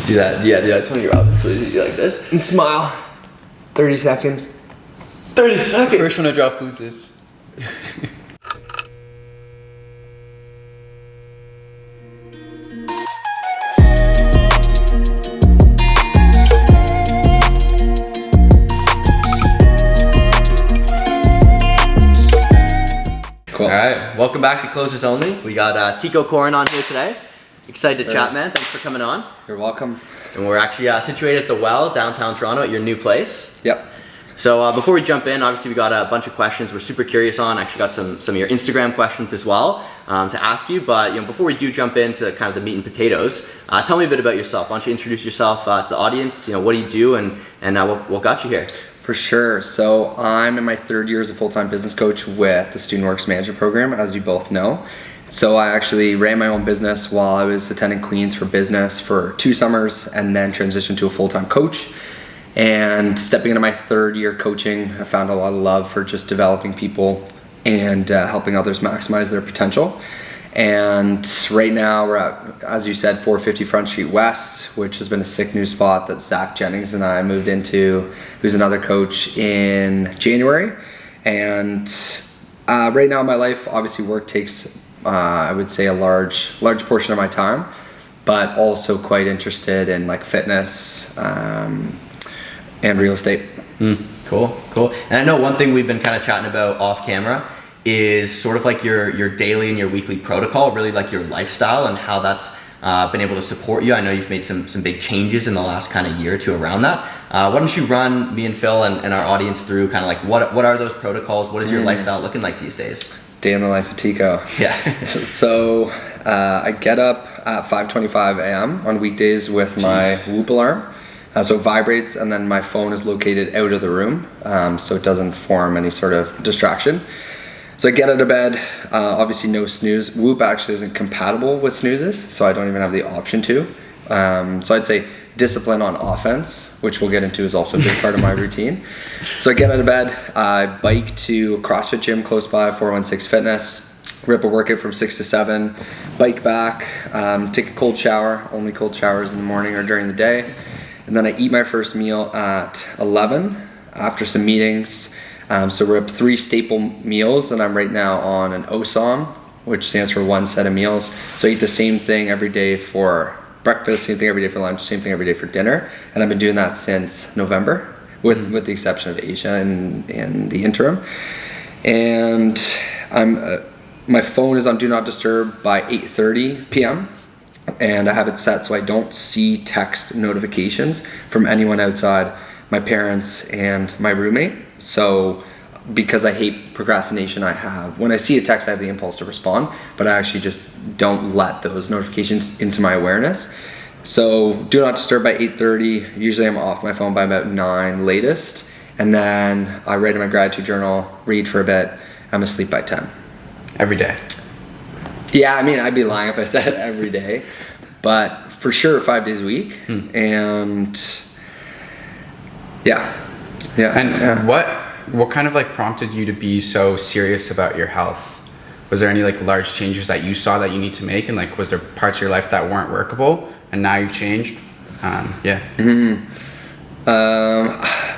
Do that. Yeah, do that. Tony Robbins. So you do like this and smile. 30 seconds. 30 seconds. First one to drop loses. Cool. All right, welcome back to Closers Only. We got Tycho Koren on here today. Excited to chat, man. Thanks for coming on. You're welcome. And we're actually situated at the Well, downtown Toronto, at your new place. Yep. So before we jump in, obviously we got a bunch of questions we're super curious on. Actually got some of your Instagram questions as well to ask you. But before we do jump into kind of the meat and potatoes, tell me a bit about yourself. Why don't you introduce yourself to the audience? What do you do, and what got you here? For sure. So I'm in my third year as a full-time business coach with the Student Works Management Program, as you both know. So I actually ran my own business while I was attending Queen's for business for 2 summers, and then transitioned to a full-time coach. And stepping into my third year coaching, I found a lot of love for just developing people and helping others maximize their potential. And right now we're at, as you said, 450 Front Street West, which has been a sick new spot that Zach Jennings and I moved into, who's another coach, in January. And right now in my life, obviously work takes, I would say, a large portion of my time, but also quite interested in like fitness and real estate. Cool. And I know one thing we've been kind of chatting about off camera is sort of like your daily and your weekly protocol, really like your lifestyle and how that's been able to support you. I know you've made some big changes in the last kind of year or two around that. Why don't you run me and Phil and our audience through kind of like what are those protocols? What is your lifestyle looking like these days? Day in the life of Tycho. Yeah. So I get up at 5:25 a.m. on weekdays with my Whoop alarm. So it vibrates, and then my phone is located out of the room, so it doesn't form any sort of distraction. So I get out of bed, obviously no snooze. Whoop actually isn't compatible with snoozes, so I don't even have the option to. So I'd say discipline on offense, which we'll get into, is also a big part of my routine. So I get out of bed, I bike to a CrossFit gym close by, 416 Fitness, rip a workout from 6 to 7, bike back, take a cold shower. Only cold showers in the morning or during the day. And then I eat my first meal at 11 after some meetings. So we're up 3 staple meals, and I'm right now on an OSOM, which stands for 1 set of meals. So I eat the same thing every day for breakfast, same thing every day for lunch, same thing every day for dinner. And I've been doing that since November, with the exception of Asia in the interim. And my phone is on Do Not Disturb by 8:30 p.m. And I have it set so I don't see text notifications from anyone outside my parents and my roommate. So because I hate procrastination, when I see a text, I have the impulse to respond, but I actually just don't let those notifications into my awareness. So Do Not Disturb by 8:30. Usually I'm off my phone by about 9 latest. And then I write in my gratitude journal, read for a bit. I'm asleep by 10. Every day. Yeah, I mean, I'd be lying if I said every day, but for sure 5 days a week. And yeah. And what kind of like prompted you to be so serious about your health? Was there any like large changes that you saw that you need to make, and like was there parts of your life that weren't workable and now you've changed?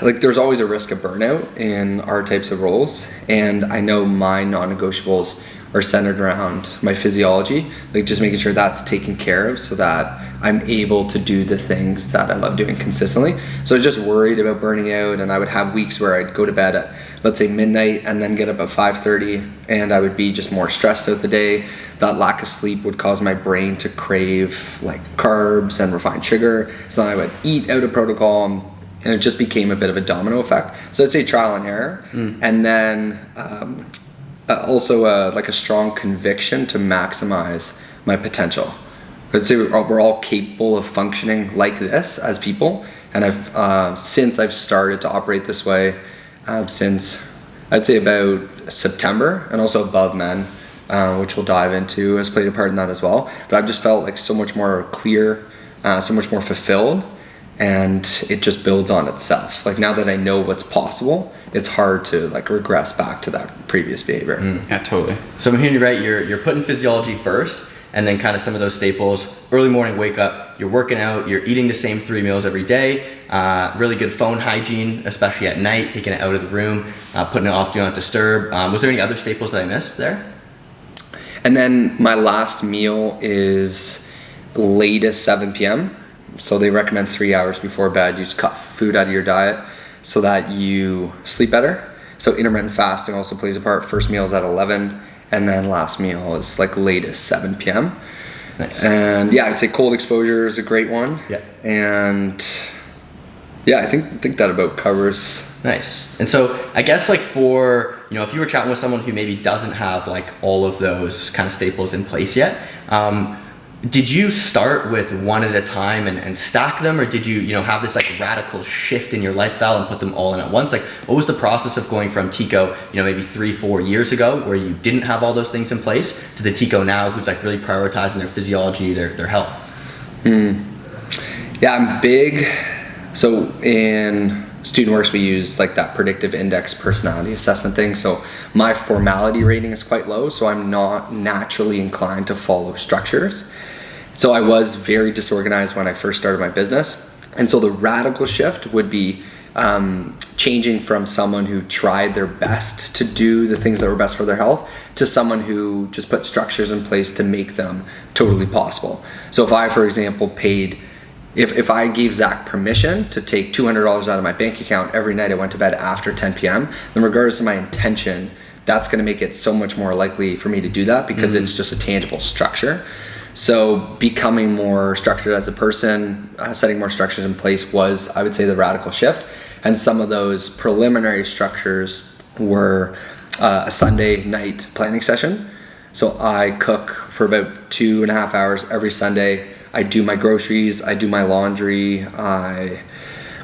Like there's always a risk of burnout in our types of roles, and I know my non-negotiables are centered around my physiology, like just making sure that's taken care of so that I'm able to do the things that I love doing consistently. So I was just worried about burning out, and I would have weeks where I'd go to bed at, let's say, midnight and then get up at 5:30, and I would be just more stressed out the day. That lack of sleep would cause my brain to crave like carbs and refined sugar. So then I would eat out of protocol, and it just became a bit of a domino effect. So I'd say trial and error. And then also like a strong conviction to maximize my potential. I'd say we're all capable of functioning like this as people, and since I've started to operate this way since I'd say about September, and also Above Men, which we'll dive into, has played a part in that as well. But I've just felt like so much more clear, so much more fulfilled, and it just builds on itself. Like now that I know what's possible, it's hard to like regress back to that previous behavior. Yeah, totally. So I'm hearing you right, you're putting physiology first, and then kind of some of those staples, early morning wake up, you're working out, you're eating the same 3 meals every day, really good phone hygiene, especially at night, taking it out of the room, putting it off do not disturb. Was there any other staples that I missed there? And then my last meal is latest 7 p.m. So they recommend 3 hours before bed. You just cut food out of your diet so that you sleep better. So intermittent fasting also plays a part. First meal is at 11, and then last meal is like latest 7 p.m. Nice. And yeah, I'd say cold exposure is a great one. Yeah. And yeah, I think that about covers. Nice. And so I guess like for, if you were chatting with someone who maybe doesn't have like all of those kind of staples in place yet, did you start with one at a time and stack them, or did you, have this like radical shift in your lifestyle and put them all in at once? Like, what was the process of going from Tycho, maybe 3-4 years ago where you didn't have all those things in place to the Tycho now who's like really prioritizing their physiology, their health? Yeah, I'm big. So in Student Works, we use like that predictive index personality assessment thing. So my formality rating is quite low, so I'm not naturally inclined to follow structures. So I was very disorganized when I first started my business. And so the radical shift would be changing from someone who tried their best to do the things that were best for their health to someone who just put structures in place to make them totally possible. So if I, for example, if I gave Zach permission to take $200 out of my bank account every night I went to bed after 10 p.m., then regardless of my intention, that's going to make it so much more likely for me to do that because it's just a tangible structure. So becoming more structured as a person, setting more structures in place was, I would say, the radical shift. And some of those preliminary structures were a Sunday night planning session. So I cook for about 2.5 hours every Sunday. I do my groceries, I do my laundry, I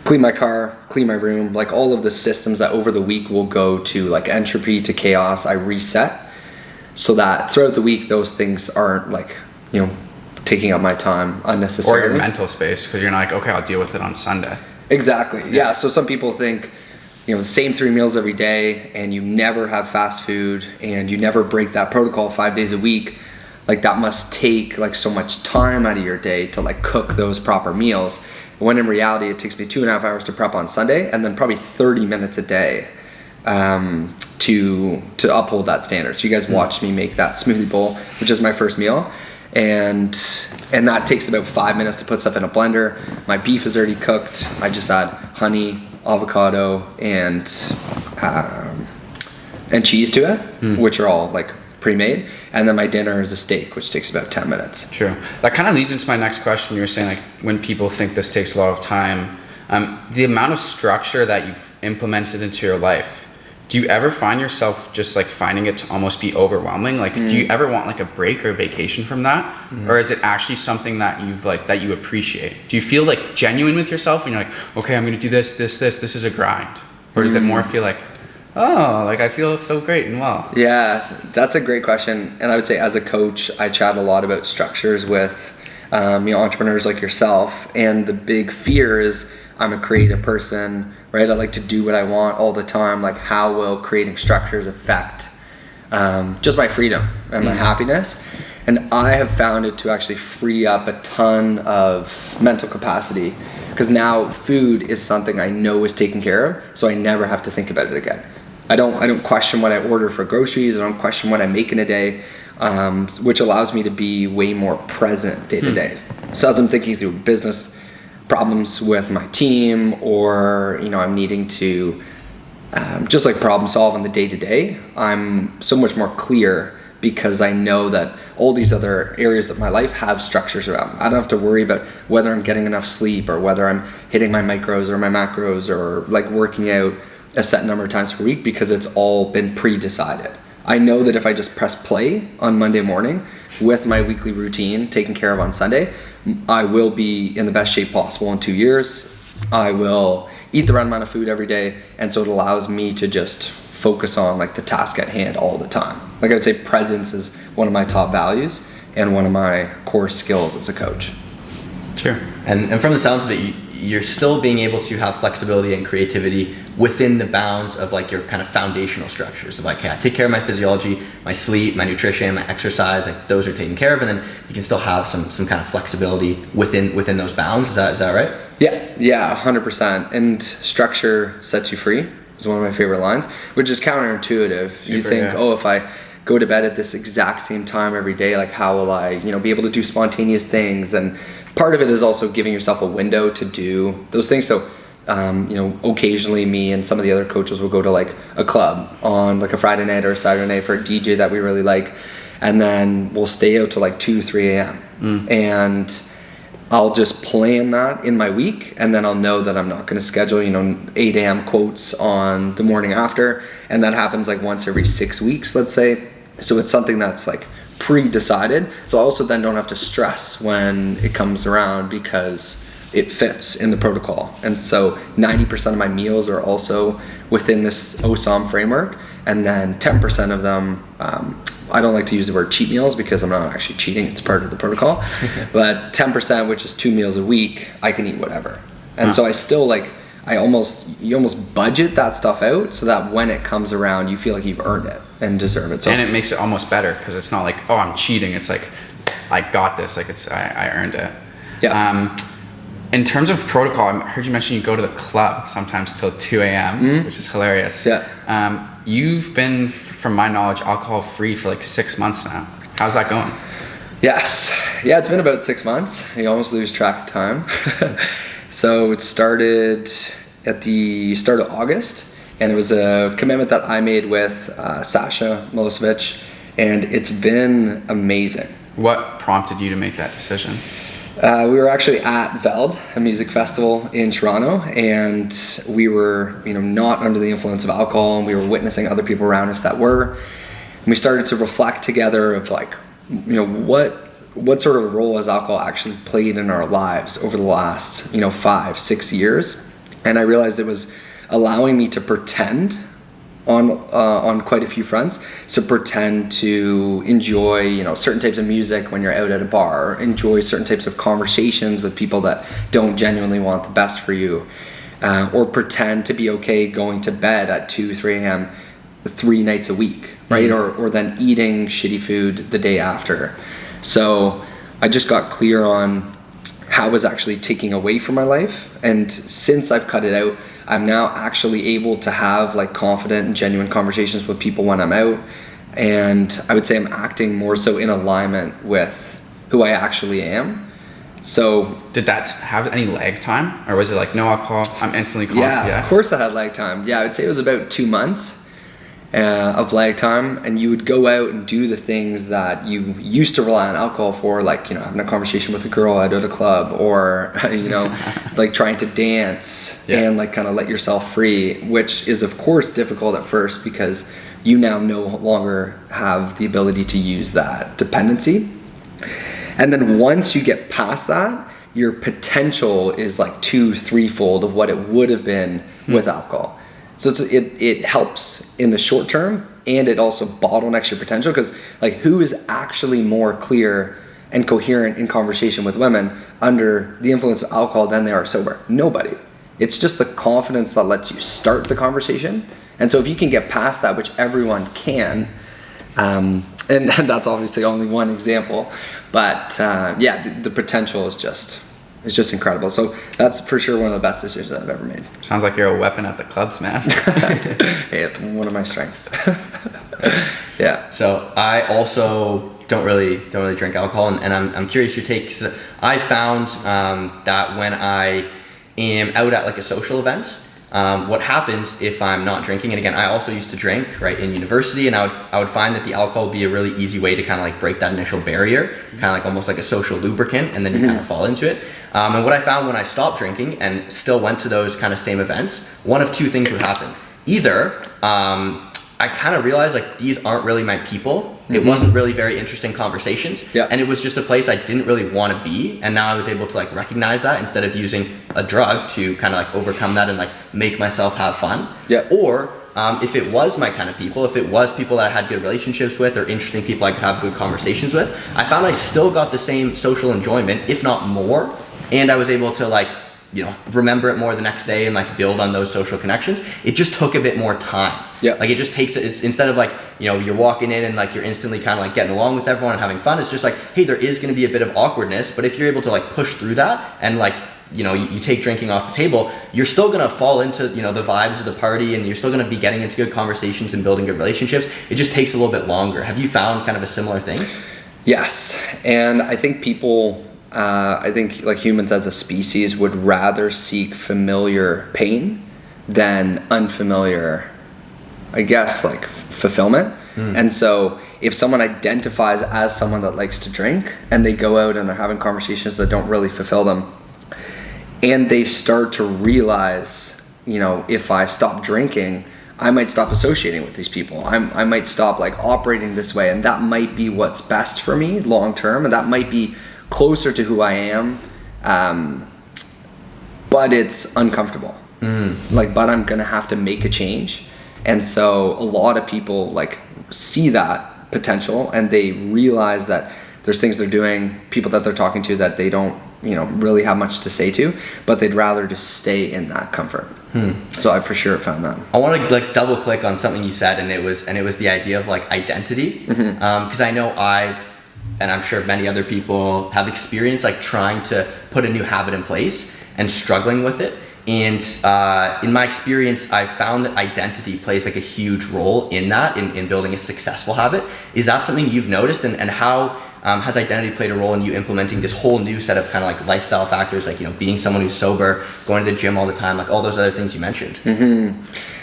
clean my car, clean my room, like all of the systems that over the week will go to like entropy to chaos, I reset so that throughout the week those things aren't like, taking up my time unnecessarily. Or your mental space, because you're not like, okay, I'll deal with it on Sunday. Exactly, yeah. So some people think, the same 3 meals every day and you never have fast food and you never break that protocol 5 days a week. Like that must take like so much time out of your day to like cook those proper meals. When in reality, it takes me 2.5 hours to prep on Sunday and then probably 30 minutes a day to uphold that standard. So you guys watched me make that smoothie bowl, which is my first meal. And that takes about 5 minutes to put stuff in a blender. My beef is already cooked. I just add honey, avocado, and cheese to it, which are all like pre-made. And then my dinner is a steak, which takes about 10 minutes. True. That kind of leads into my next question. You were saying like when people think this takes a lot of time, the amount of structure that you've implemented into your life, do you ever find yourself just like finding it to almost be overwhelming? Like, do you ever want like a break or a vacation from that? Or is it actually something that you've like, that you appreciate? Do you feel like genuine with yourself when you're like, okay, I'm going to do this is a grind? Or does it more feel like, oh, like I feel so great and well? Yeah, that's a great question. And I would say as a coach, I chat a lot about structures with entrepreneurs like yourself. And the big fear is I'm a creative person, right? I like to do what I want all the time. Like how will creating structures affect just my freedom and my happiness? And I have found it to actually free up a ton of mental capacity because now food is something I know is taken care of, so I never have to think about it again. I don't question what I order for groceries. I don't question what I make in a day, which allows me to be way more present day to day. So as I'm thinking through business problems with my team, or I'm needing to just like problem solve on the day to day, I'm so much more clear because I know that all these other areas of my life have structures around them. I don't have to worry about whether I'm getting enough sleep or whether I'm hitting my micros or my macros or like working out a set number of times per week because it's all been pre-decided. I know that if I just press play on Monday morning with my weekly routine taken care of on Sunday, I will be in the best shape possible in 2 years. I will eat the right amount of food every day, and so it allows me to just focus on like the task at hand all the time. Like I'd say presence is one of my top values and one of my core skills as a coach. Sure. And from the sounds of it, you're still being able to have flexibility and creativity within the bounds of like your kind of foundational structures of like, hey, I take care of my physiology, my sleep, my nutrition, my exercise, like those are taken care of, and then you can still have some kind of flexibility within those bounds. Is that right? Yeah, 100%. And structure sets you free is one of my favorite lines, which is counterintuitive. You think, if I go to bed at this exact same time every day, like how will I, be able to do spontaneous things? And part of it is also giving yourself a window to do those things. So occasionally me and some of the other coaches will go to like a club on like a Friday night or a Saturday night for a DJ that we really like, and then we'll stay out till like 2-3 a.m. And I'll just plan that in my week, and then I'll know that I'm not going to schedule 8 a.m. quotes on the morning after, and that happens like once every 6 weeks, let's say. So it's something that's like pre-decided, so I also then don't have to stress when it comes around because it fits in the protocol. And so 90% of my meals are also within this OSOM framework, and then 10% of them, I don't like to use the word cheat meals because I'm not actually cheating, it's part of the protocol, but 10%, which is 2 meals a week, I can eat whatever. And so I still you almost budget that stuff out so that when it comes around, you feel like you've earned it and deserve it. So, and it makes it almost better because it's not like, oh, I'm cheating. It's like, I got this. Like I earned it. Yeah. In terms of protocol, I heard you mention you go to the club sometimes till 2 a.m., which is hilarious. Yeah. You've been, from my knowledge, alcohol free for like 6 months now. How's that going? Yes. Yeah, it's been about 6 months. You almost lose track of time. So it started at the start of August, and it was a commitment that I made with Sasha Milosevic, and it's been amazing. What prompted you to make that decision? We were actually at Veld, a music festival in Toronto, and we were, not under the influence of alcohol, and we were witnessing other people around us that were. And we started to reflect together of like, what sort of role has alcohol actually played in our lives over the last, 5-6 years. And I realized it was allowing me to pretend on quite a few fronts. So pretend to enjoy, certain types of music when you're out at a bar, or enjoy certain types of conversations with people that don't genuinely want the best for you, or pretend to be okay going to bed at 2-3 a.m. 3 nights a week, right? Or then eating shitty food the day after. So I just got clear on how it was actually taking away from my life. And since I've cut it out, I'm now actually able to have like confident and genuine conversations with people when I'm out. And I would say I'm acting more so in alignment with who I actually am. So did that have any lag time, or was it like no alcohol, I'm instantly calm? Yeah, of course I had lag time. Yeah, I would say it was about 2 months of lag time, and you would go out and do the things that you used to rely on alcohol for, like having a conversation with a girl out at a club, or like trying to dance and like kind of let yourself free, which is of course difficult at first because you now no longer have the ability to use that dependency. And then once you get past that, your potential is like 2-3-fold of what it would have been with alcohol. So it helps in the short term, and it also bottlenecks your potential, because like who is actually more clear and coherent in conversation with women under the influence of alcohol than they are sober? Nobody. It's just the confidence that lets you start the conversation. And so if you can get past that, which everyone can, and that's obviously only one example, but the potential is just... It's just incredible. So that's for sure one of the best decisions that I've ever made. Sounds like you're a weapon at the clubs, man. Hey, one of my strengths. Yeah. So I also don't really drink alcohol, and I'm curious your take. So I found that when I am out at like a social event, what happens if I'm not drinking, and again, I also used to drink right in university, and I would find that the alcohol would be a really easy way to kind of like break that initial barrier, kind of like almost like a social lubricant, and then you kind of fall into it. And what I found when I stopped drinking and still went to those kind of same events, one of two things would happen. Either I kind of realized like these aren't really my people. It wasn't really very interesting conversations, and it was just a place I didn't really want to be. And now I was able to like recognize that instead of using a drug to kind of like overcome that and like make myself have fun. Or if it was my kind of people, if it was people that I had good relationships with or interesting people I could have good conversations with, I found I still got the same social enjoyment, if not more. And I was able to like remember it more the next day and like build on those social connections. It just took a bit more time. Yeah. Like it just takes, it's instead of like, you're walking in and like you're instantly kind of like getting along with everyone and having fun. It's just like, hey, there is going to be a bit of awkwardness, but if you're able to like push through that and like, you take drinking off the table, you're still going to fall into, the vibes of the party, and you're still going to be getting into good conversations and building good relationships. It just takes a little bit longer. Have you found kind of a similar thing? Yes. And I think people, like humans as a species would rather seek familiar pain than unfamiliar, I guess, like fulfillment. And so if someone identifies as someone that likes to drink and they go out and they're having conversations that don't really fulfill them, and they start to realize, if I stop drinking, I might stop associating with these people. I might stop like operating this way, and that might be what's best for me long term, and that might be closer to who I am, but it's uncomfortable. But I'm gonna have to make a change. And so a lot of people like see that potential, and they realize that there's things they're doing, people that they're talking to that they don't really have much to say to, but they'd rather just stay in that comfort. So I for sure found that. I want to like double click on something you said, and it was the idea of like identity, because I know and I'm sure many other people have experienced like trying to put a new habit in place and struggling with it. And in my experience, I found that identity plays like a huge role in that, in building a successful habit. Is that something you've noticed, and how has identity played a role in you implementing this whole new set of kind of like lifestyle factors, like being someone who's sober, going to the gym all the time, like all those other things you mentioned?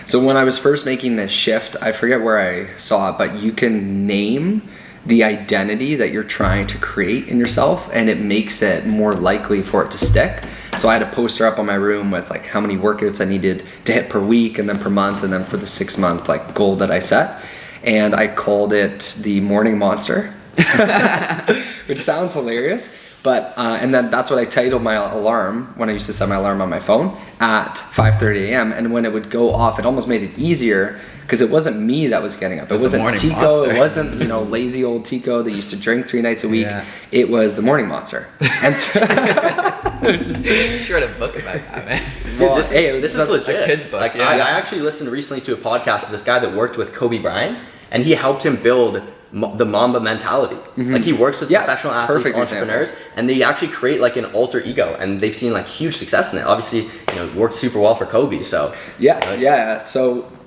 So when I was first making this shift, I forget where I saw it, but you can name the identity that you're trying to create in yourself, and it makes it more likely for it to stick. So I had a poster up on my room with like how many workouts I needed to hit per week, and then per month, and then for the 6 month like goal that I set, and I called it the morning monster. Which sounds hilarious, but and then that's what I titled my alarm when I used to set my alarm on my phone at 5:30 a.m. And when it would go off, it almost made it easier because it wasn't me that was getting up. It wasn't Tico. Monster. It wasn't lazy old Tico that used to drink 3 nights a week. Yeah. It was the morning monster. And so you should write a book about that, man. Well, this is legit. A kid's book. Like, I actually listened recently to a podcast of this guy that worked with Kobe Bryant, and he helped him build the Mamba mentality. Like he works with professional athletes, entrepreneurs, and they actually create like an alter ego, and they've seen like huge success in it. Obviously, it worked super well for Kobe. So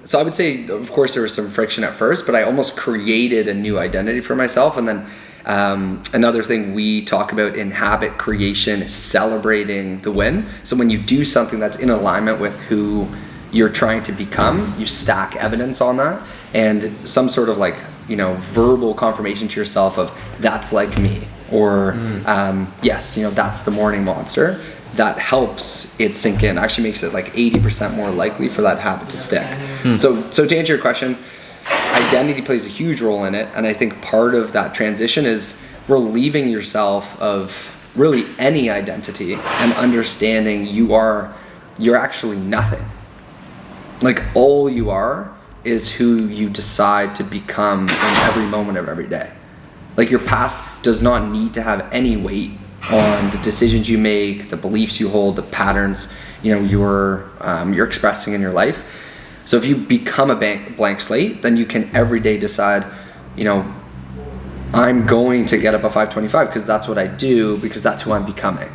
So I would say, of course, there was some friction at first, but I almost created a new identity for myself. And then another thing we talk about in habit creation is celebrating the win. So when you do something that's in alignment with who you're trying to become, you stack evidence on that, and some sort of like verbal confirmation to yourself of that's like me, or yes, that's the morning monster. That helps it sink in. Actually makes it like 80% more likely for that habit to stick. So to answer your question, identity plays a huge role in it, and I think part of that transition is relieving yourself of really any identity and understanding you're actually nothing. Like all you are is who you decide to become in every moment of every day. Like your past does not need to have any weight on the decisions you make, the beliefs you hold, the patterns you're expressing in your life. So if you become a blank slate, then you can every day decide, I'm going to get up at 5:25 because that's what I do, because that's who I'm becoming.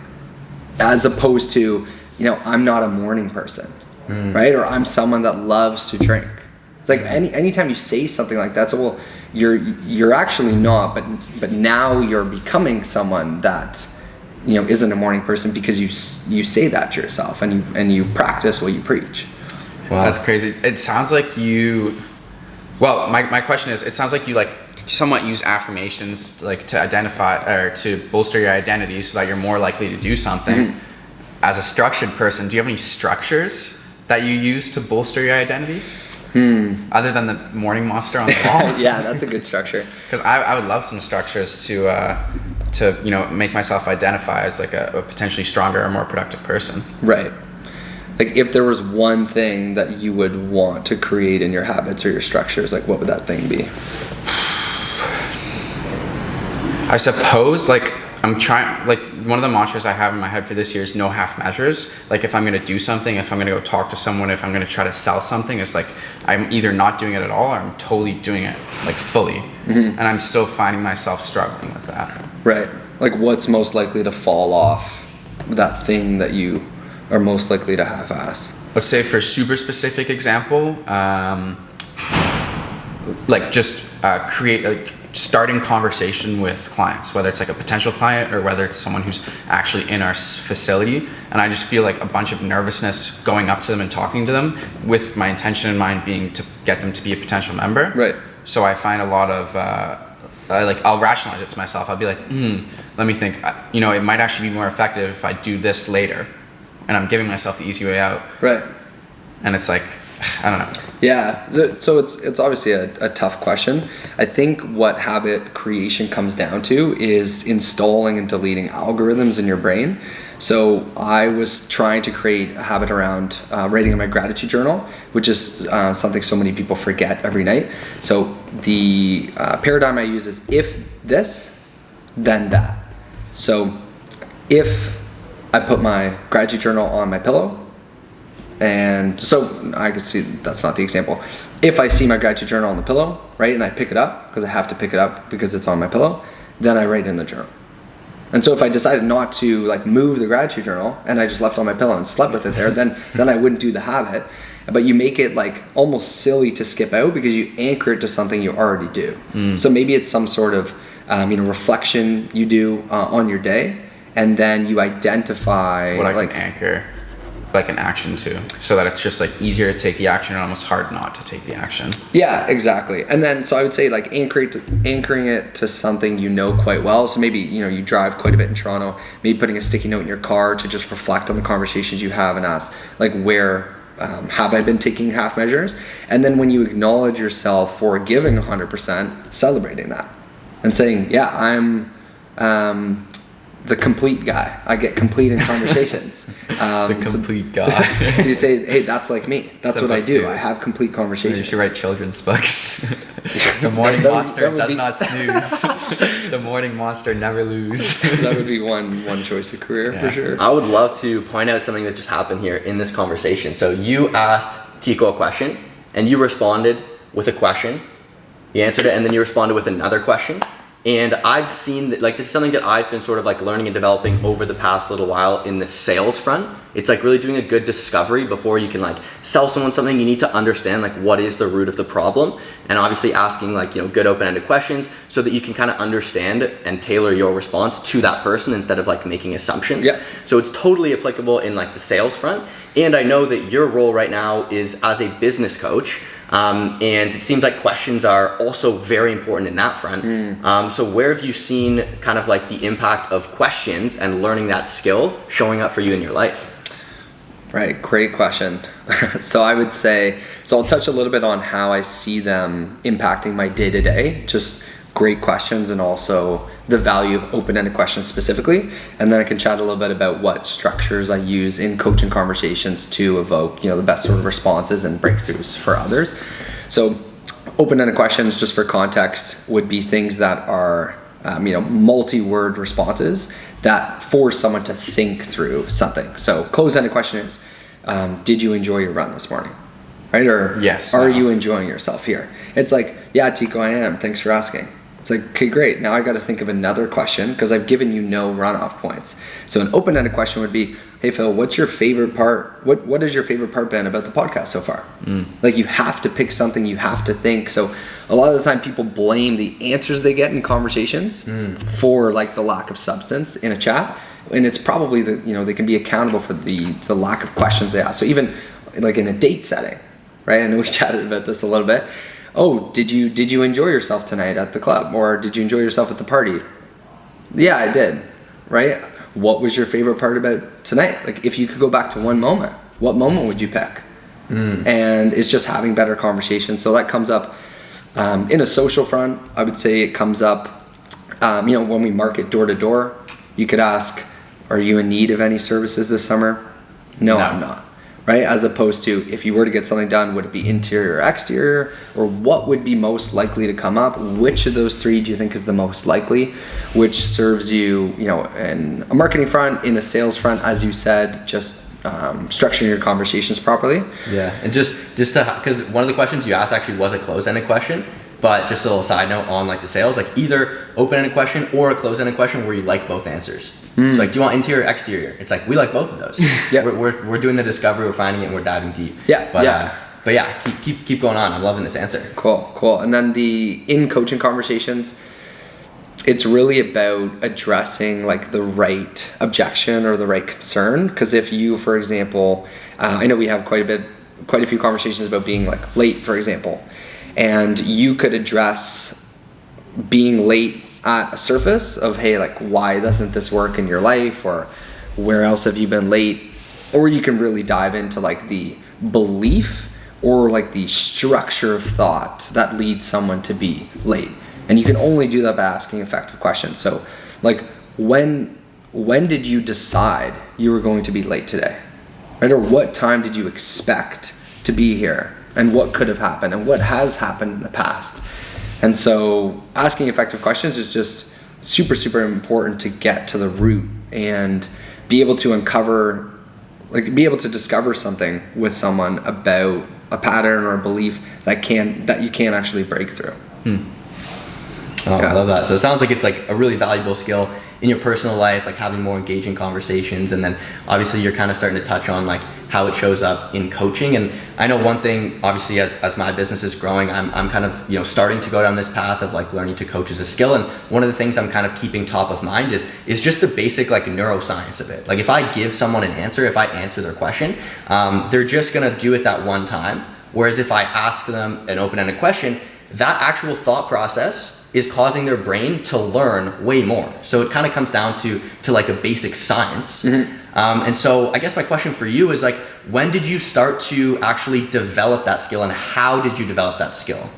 As opposed to, I'm not a morning person, right? Or I'm someone that loves to drink. It's like anytime you say something like that, so well, you're actually not, but now you're becoming someone that isn't a morning person because you say that to yourself and you practice what you preach. Wow. That's crazy. It sounds like my question is, it sounds like you like somewhat use affirmations like to identify or to bolster your identity so that you're more likely to do something. As a structured person, do you have any structures that you use to bolster your identity? Other than the morning monster on the wall? Yeah, that's a good structure. Because I would love some structures to make myself identify as like a potentially stronger or more productive person. Right. Like if there was one thing that you would want to create in your habits or your structures, like what would that thing be? I suppose like I'm trying, like, one of the mantras I have in my head for this year is no half measures. Like, if I'm going to do something, if I'm going to go talk to someone, if I'm going to try to sell something, it's like I'm either not doing it at all or I'm totally doing it, like, fully. And I'm still finding myself struggling with that. Right. Like, what's most likely to fall off that thing that you are most likely to half-ass? Let's say for a super specific example, like, just create a starting conversation with clients, whether it's like a potential client or whether it's someone who's actually in our facility, and I just feel like a bunch of nervousness going up to them and talking to them with my intention in mind being to get them to be a potential member. Right. So I find a lot of I'll rationalize it to myself. I'll be like, let me think, it might actually be more effective if I do this later, and I'm giving myself the easy way out. Right. And it's like, I don't know. Yeah, so it's obviously a tough question. I think what habit creation comes down to is installing and deleting algorithms in your brain. So I was trying to create a habit around writing in my gratitude journal, which is something so many people forget every night. So the paradigm I use is if this, then that. So if I put my gratitude journal on my pillow, and so I could see that's not the example. If I see my gratitude journal on the pillow, right, and I pick it up because I have to pick it up because it's on my pillow, then I write in the journal. And so if I decided not to like move the gratitude journal and I just left it on my pillow and slept with it there, then I wouldn't do the habit. But you make it like almost silly to skip out because you anchor it to something you already do. So maybe it's some sort of reflection you do on your day, and then you identify what I can anchor like an action to, so that it's just like easier to take the action and almost hard not to take the action. Yeah, exactly. And then so I would say like anchoring it to something you know quite well. So maybe you drive quite a bit in Toronto, maybe putting a sticky note in your car to just reflect on the conversations you have and ask like where have I been taking half measures? And then when you acknowledge yourself for giving 100%, celebrating that and saying, yeah, I'm the complete guy. I get complete in conversations. The complete guy. So you say, hey, that's like me. That's what I do. I have complete conversations. You should write children's books. The morning monster does not snooze. The morning monster never lose. That would be one choice of career for sure. I would love to point out something that just happened here in this conversation. So you asked Tycho a question, and you responded with a question. You answered it, and then you responded with another question. And I've seen that, like, this is something that I've been sort of like learning and developing over the past little while in the sales front. It's like really doing a good discovery before you can like sell someone something. You need to understand like what is the root of the problem, and obviously asking like good open-ended questions so that you can kind of understand and tailor your response to that person instead of like making assumptions. Yeah. So it's totally applicable in like the sales front. And I know that your role right now is as a business coach. And it seems like questions are also very important in that front. So where have you seen kind of like the impact of questions and learning that skill showing up for you in your life? Right, great question. So I would say, I'll touch a little bit on how I see them impacting my day-to-day, just great questions, and also the value of open-ended questions specifically. And then I can chat a little bit about what structures I use in coaching conversations to evoke, the best sort of responses and breakthroughs for others. So open-ended questions, just for context, would be things that are, multi-word responses that force someone to think through something. So closed-ended question is, did you enjoy your run this morning? Right? Or yes. Are you enjoying yourself here? It's like, yeah, Tycho, I am. Thanks for asking. It's like, okay, great. Now I got to think of another question because I've given you no runoff points. So an open-ended question would be, hey Phil, what's your favorite part? What has your favorite part been about the podcast so far? Like you have to pick something, you have to think. So a lot of the time people blame the answers they get in conversations for like the lack of substance in a chat. And it's probably they can be accountable for the lack of questions they ask. So even like in a date setting, right? I know we chatted about this a little bit. Oh, did you enjoy yourself tonight at the club, or did you enjoy yourself at the party? Yeah, I did. Right? What was your favorite part about tonight? Like if you could go back to one moment, what moment would you pick? And it's just having better conversations. So that comes up in a social front. I would say it comes up when we market door to door. You could ask, are you in need of any services this summer? No, I'm not. right? As opposed to if you were to get something done, would it be interior or exterior, or what would be most likely to come up? Which of those three do you think is the most likely? Which serves you, you know, in a marketing front, in a sales front, as you said, just structuring your conversations properly. Yeah, and just to, because one of the questions you asked actually was a closed-ended question, but just a little side note on like the sales, like either open-ended question or a closed-ended question where you like both answers. It's like, do you want interior or exterior? It's like, we like both of those. Yeah. We're doing the discovery, we're finding it, and we're diving deep. Yeah, But yeah. but yeah, keep going on. I'm loving this answer. Cool. And then in coaching conversations, it's really about addressing like the right objection or the right concern. Because if you, for example, I know we have quite a few conversations about being like late, for example, and you could address being late at a surface of, hey, like, why doesn't this work in your life, or where else have you been late? Or you can really dive into like the belief or like the structure of thought that leads someone to be late. And you can only do that by asking effective questions. So like, when did you decide you were going to be late today? Right? Or what time did you expect to be here? And what could have happened and what has happened in the past? And so asking effective questions is just super, super important to get to the root and be able to discover something with someone about a pattern or a belief that you can actually break through. Oh, yeah. I love that. So it sounds like it's like a really valuable skill in your personal life, like having more engaging conversations. And then obviously you're kind of starting to touch on like how it shows up in coaching. And I know one thing, obviously, as my business is growing, I'm kind of, you know, starting to go down this path of like learning to coach as a skill. And one of the things I'm kind of keeping top of mind is just the basic like neuroscience of it. Like if I give someone an answer, if I answer their question, they're just going to do it that one time. Whereas if I ask them an open-ended question, that actual thought process is causing their brain to learn way more. So it kind of comes down to like a basic science. And so I guess my question for you is like, when did you start to actually develop that skill, and how did you develop that skill?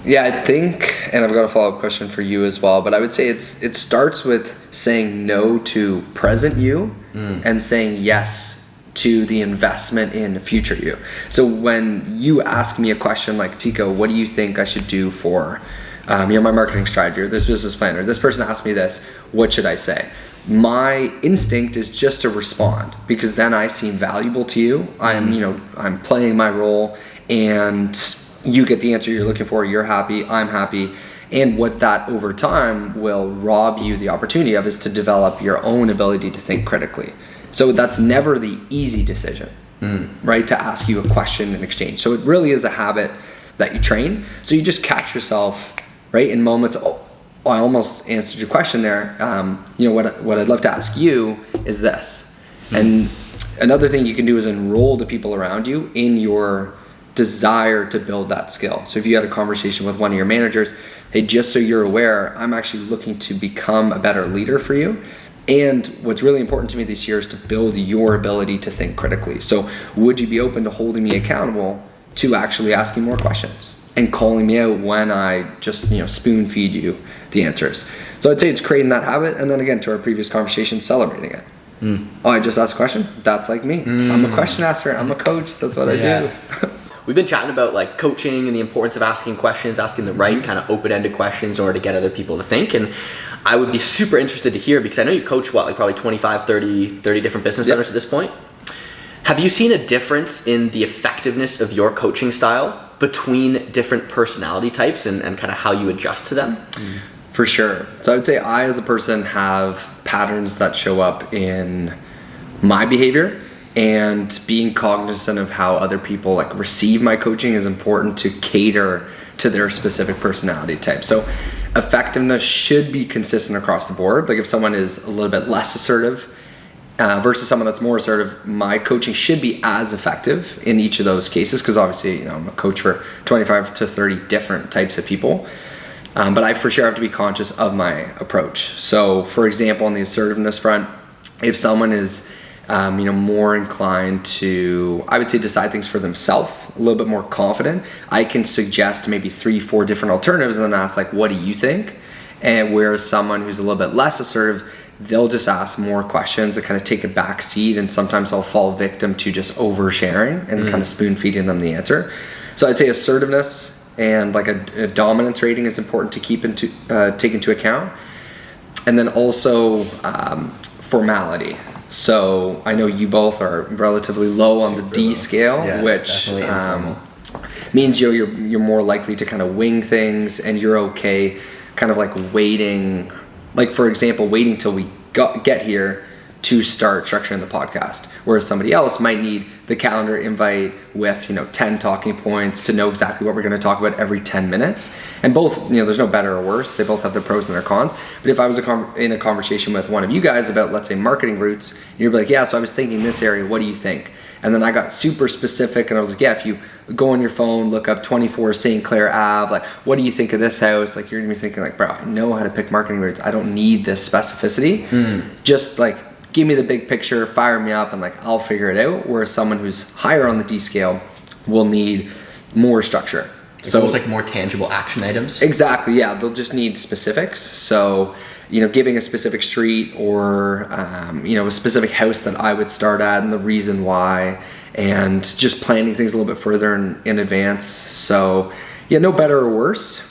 Yeah, I think, and I've got a follow-up question for you as well, but I would say it starts with saying no to present you and saying yes to the investment in future you. So when you ask me a question like, Tycho, what do you think I should do for my marketing strategy or this business plan, or this person asked me this, what should I say? My instinct is just to respond, because then I seem valuable to you. I'm playing my role, and you get the answer you're looking for. You're happy, I'm happy. And what that over time will rob you the opportunity of is to develop your own ability to think critically. So that's never the easy decision, right? To ask you a question in exchange. So it really is a habit that you train. So you just catch yourself, right, in moments. Oh, I almost answered your question there. What I'd love to ask you is this. And another thing you can do is enroll the people around you in your desire to build that skill. So if you had a conversation with one of your managers, hey, just so you're aware, I'm actually looking to become a better leader for you. And what's really important to me this year is to build your ability to think critically. So would you be open to holding me accountable to actually asking more questions and calling me out when I just, spoon feed you the answers? So I'd say it's creating that habit. And then again, to our previous conversation, celebrating it. Oh, I just asked a question? That's like me. I'm a question asker. I'm a coach. That's what I do. We've been chatting about like coaching and the importance of asking questions, asking the right kind of open-ended questions in order to get other people to think. And I would be super interested to hear, because I know you coach probably 25, 30 different business owners at this point. Have you seen a difference in the effectiveness of your coaching style between different personality types and kind of how you adjust to them? For sure. So I would say I, as a person, have patterns that show up in my behavior, and being cognizant of how other people receive my coaching is important to cater to their specific personality type. So effectiveness should be consistent across the board. Like if someone is a little bit less assertive versus someone that's more assertive, my coaching should be as effective in each of those cases, because obviously I'm a coach for 25 to 30 different types of people. But I for sure have to be conscious of my approach. So for example, on the assertiveness front, if someone is more inclined to, I would say, decide things for themselves, a little bit more confident, I can suggest maybe 3-4 different alternatives and then ask what do you think? And whereas someone who's a little bit less assertive they'll just ask more questions and kind of take a back seat, and sometimes I'll fall victim to just oversharing and kind of spoon feeding them the answer. So I'd say assertiveness and like a dominance rating is important to take into account. And then also formality. So I know you both are relatively low on the D scale, which means you're more likely to kind of wing things, and you're okay kind of like waiting, like for example, waiting till we get here to start structuring the podcast, whereas somebody else might need the calendar invite with 10 talking points to know exactly what we're going to talk about every 10 minutes. And both, there's no better or worse, they both have their pros and their cons. But if I was in a conversation with one of you guys about, let's say, marketing routes, you'd be like, yeah, so I was thinking this area, what do you think? And then I got super specific, and I was like, yeah, if you go on your phone, look up 24 St. Clair Ave, like, what do you think of this house? Like, you're gonna be thinking like, bro, I know how to pick marketing routes. I don't need this specificity. Just like, give me the big picture, fire me up, and like, I'll figure it out. Whereas someone who's higher on the D scale will need more structure. So it's like more tangible action items. Exactly, yeah. They'll just need specifics. So, giving a specific street or, a specific house that I would start at and the reason why, and just planning things a little bit further in advance. So, yeah, no better or worse.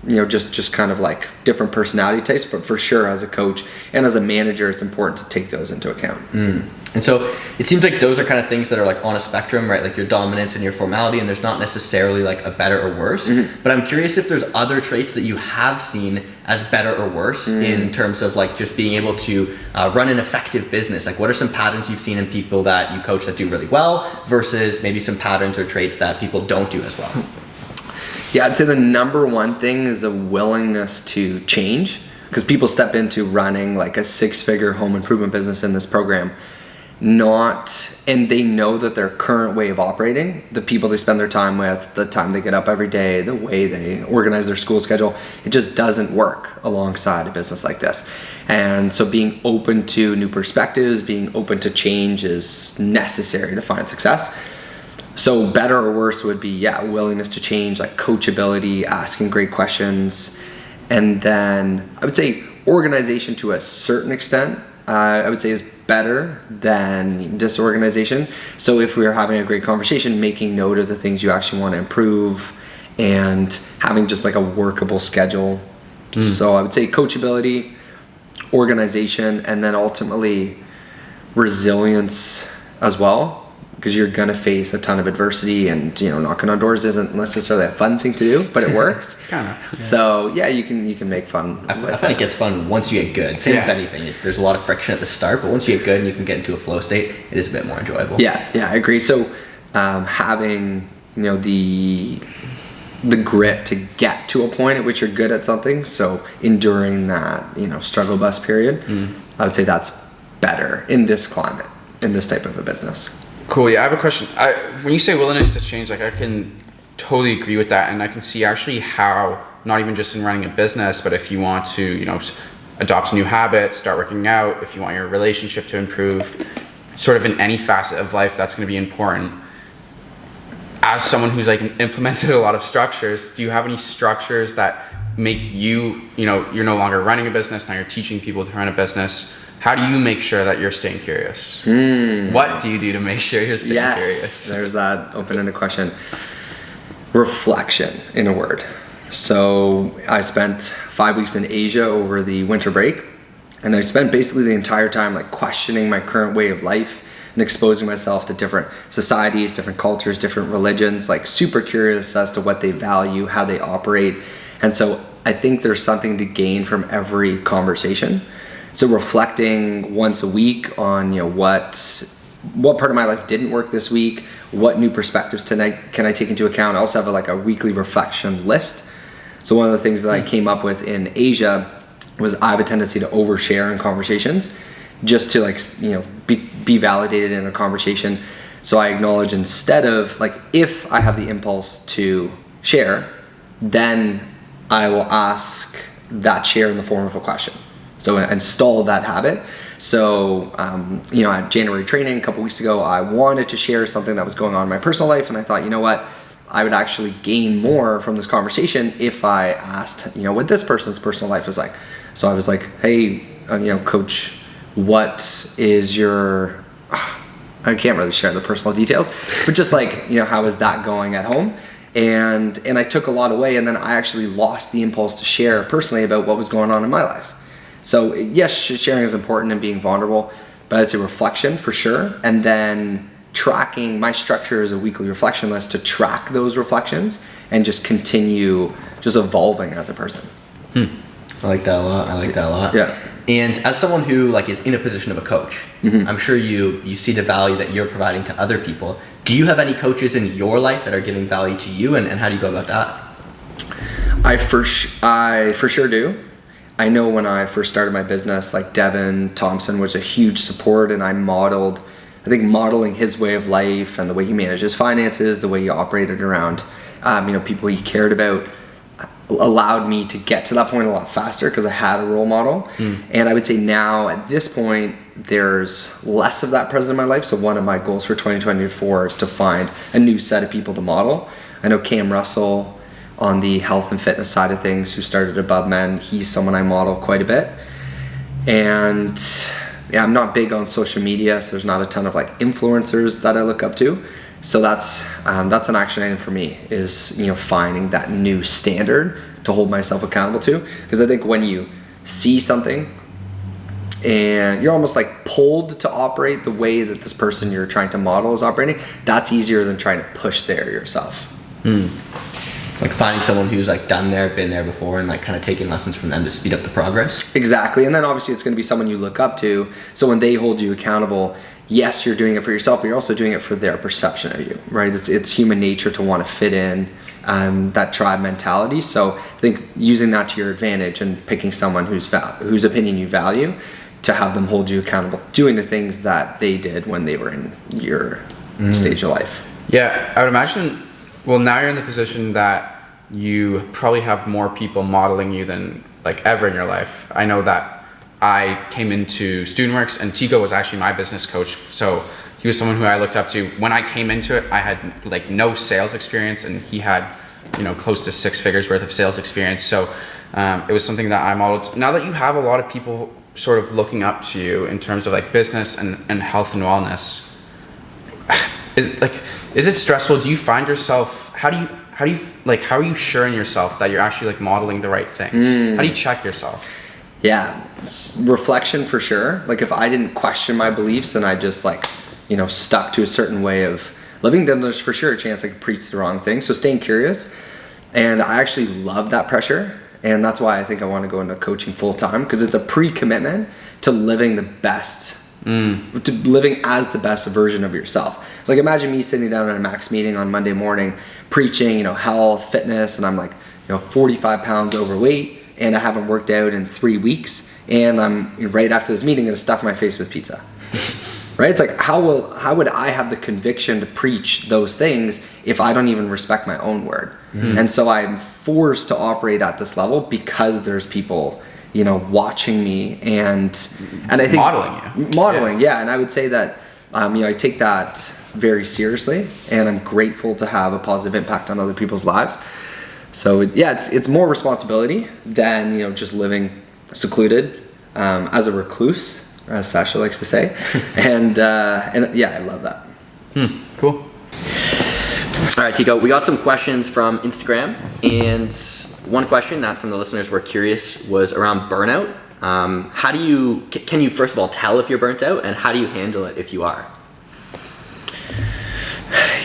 Just kind of like different personality types, but for sure as a coach and as a manager, it's important to take those into account. And so it seems like those are kind of things that are like on a spectrum, right? Like your dominance and your formality, and there's not necessarily like a better or worse. But I'm curious if there's other traits that you have seen as better or worse in terms of like just being able to run an effective business. Like what are some patterns you've seen in people that you coach that do really well versus maybe some patterns or traits that people don't do as well? Yeah, I'd say the number one thing is a willingness to change, because people step into running like a 6-figure home improvement business in this program, and they know that their current way of operating, the people they spend their time with, the time they get up every day, the way they organize their school schedule, it just doesn't work alongside a business like this. And so being open to new perspectives, being open to change is necessary to find success. So better or worse would be, willingness to change, like coachability, asking great questions. And then I would say organization to a certain extent, I would say is better than disorganization. So if we are having a great conversation, making note of the things you actually want to improve and having just like a workable schedule. So I would say coachability, organization, and then ultimately resilience as well. Because you're gonna face a ton of adversity, and knocking on doors isn't necessarily a fun thing to do, but it works. Kind of. Yeah. So you can make fun. I find it gets fun once you get good. Same with anything. There's a lot of friction at the start, but once you get good and you can get into a flow state, it is a bit more enjoyable. Yeah, I agree. So having the grit to get to a point at which you're good at something. So enduring that struggle bus period, I would say that's better in this climate, in this type of a business. Cool. Yeah, I have a question. When you say willingness to change, like I can totally agree with that, and I can see actually how, not even just in running a business, but if you want to, adopt a new habit, start working out, if you want your relationship to improve, sort of in any facet of life, that's going to be important. As someone who's like implemented a lot of structures, do you have any structures that make you're no longer running a business, now you're teaching people to run a business? How do you make sure that you're staying curious? What do you do to make sure you're staying curious? There's that open-ended question. Reflection, in a word. So I spent 5 weeks in Asia over the winter break, and I spent basically the entire time like questioning my current way of life and exposing myself to different societies, different cultures, different religions, like super curious as to what they value, how they operate. And so I think there's something to gain from every conversation. So reflecting once a week on what part of my life didn't work this week, what new perspectives can I take into account. I also have a weekly reflection list. So one of the things that I came up with in Asia was I have a tendency to overshare in conversations, just to be validated in a conversation. So I acknowledge, instead of if I have the impulse to share, then I will ask that share in the form of a question. So install that habit. So, at January training a couple weeks ago, I wanted to share something that was going on in my personal life. And I thought, I would actually gain more from this conversation if I asked, what this person's personal life is like. So I was like, hey, coach, what is your, I can't really share the personal details, but just like, how is that going at home? And I took a lot away, and then I actually lost the impulse to share personally about what was going on in my life. So yes, sharing is important and being vulnerable, but I'd say reflection for sure. And then tracking, my structure is a weekly reflection list to track those reflections and just continue just evolving as a person. I like that a lot. Yeah. And as someone who is in a position of a coach, I'm sure you see the value that you're providing to other people. Do you have any coaches in your life that are giving value to you, and how do you go about that? I for sure do. I know when I first started my business, like Devin Thompson was a huge support, and I think modeling his way of life and the way he managed his finances, the way he operated around, people he cared about, allowed me to get to that point a lot faster because I had a role model. And I would say now at this point, there's less of that present in my life. So one of my goals for 2024 is to find a new set of people to model. I know Cam Russell on the health and fitness side of things, who started Above Men, he's someone I model quite a bit. And yeah, I'm not big on social media, so there's not a ton of influencers that I look up to. So that's an action item for me, is finding that new standard to hold myself accountable to. Because I think when you see something and you're almost pulled to operate the way that this person you're trying to model is operating, that's easier than trying to push there yourself. Finding someone who's been there before, and kind of taking lessons from them to speed up the progress. Exactly. And then obviously it's going to be someone you look up to. So when they hold you accountable, yes, you're doing it for yourself, but you're also doing it for their perception of you, right? It's human nature to want to fit in, that tribe mentality. So I think using that to your advantage and picking someone whose opinion you value, to have them hold you accountable, doing the things that they did when they were in your stage of life. Yeah, I would imagine, well, now you're in the position that you probably have more people modeling you than ever in your life. I know that I came into StudentWorks, and Tycho was actually my business coach. So he was someone who I looked up to. When I came into it, I had no sales experience, and he had, close to 6 figures worth of sales experience. So it was something that I modeled. Now that you have a lot of people sort of looking up to you in terms of business and health and wellness, is it stressful? Do you find yourself, how are you sure in yourself that you're actually modeling the right things? How do you check yourself? Yeah, reflection for sure. If I didn't question my beliefs and I just stuck to a certain way of living, then there's for sure a chance I could preach the wrong thing. So staying curious. And I actually love that pressure. And that's why I think I want to go into coaching full time, because it's a pre-commitment to living the best, to living as the best version of yourself. Imagine me sitting down at a Max meeting on Monday morning, preaching, health, fitness, and I'm 45 pounds overweight, and I haven't worked out in 3 weeks, and I'm right after this meeting going to stuff my face with pizza. Right? It's how would I have the conviction to preach those things if I don't even respect my own word? And so I'm forced to operate at this level because there's people, watching me and I think modeling. Yeah. And I would say that, I take that very seriously, and I'm grateful to have a positive impact on other people's lives. So yeah, it's more responsibility than just living secluded as a recluse, as Sasha likes to say, and yeah, I love that. Cool. All right, Tycho, we got some questions from Instagram, and one question that some of the listeners were curious was around burnout. Can you first of all tell if you're burnt out, and how do you handle it if you are?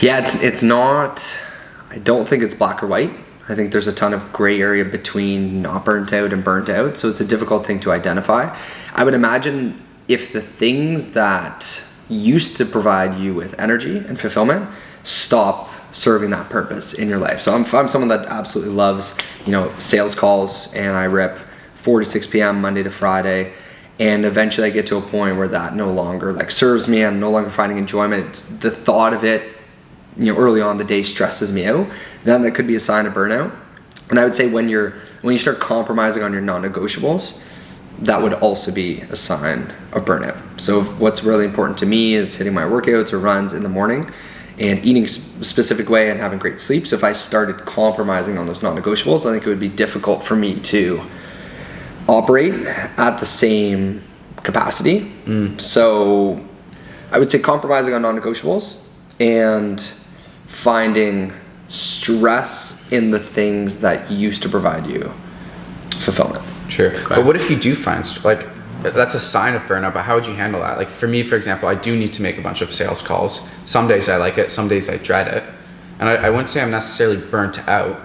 Yeah, it's not, I don't think it's black or white. I think there's a ton of gray area between not burnt out and burnt out. So it's a difficult thing to identify. I would imagine if the things that used to provide you with energy and fulfillment stop serving that purpose in your life. So I'm someone that absolutely loves, sales calls, and I rip 4 to 6 p.m. Monday to Friday. And eventually I get to a point where that no longer serves me. I'm no longer finding enjoyment. The thought of it, early on in the day stresses me out. Then that could be a sign of burnout. And I would say when you start compromising on your non-negotiables, that would also be a sign of burnout. So what's really important to me is hitting my workouts or runs in the morning and eating a specific way and having great sleep. So if I started compromising on those non-negotiables, I think it would be difficult for me to operate at the same capacity. So I would say compromising on non-negotiables and finding stress in the things that used to provide you fulfillment. Sure. Okay. But what if you do find, like, that's a sign of burnout, but how would you handle that? Like for me, for example, I do need to make a bunch of sales calls. Some days I like it, some days I dread it. And I wouldn't say I'm necessarily burnt out,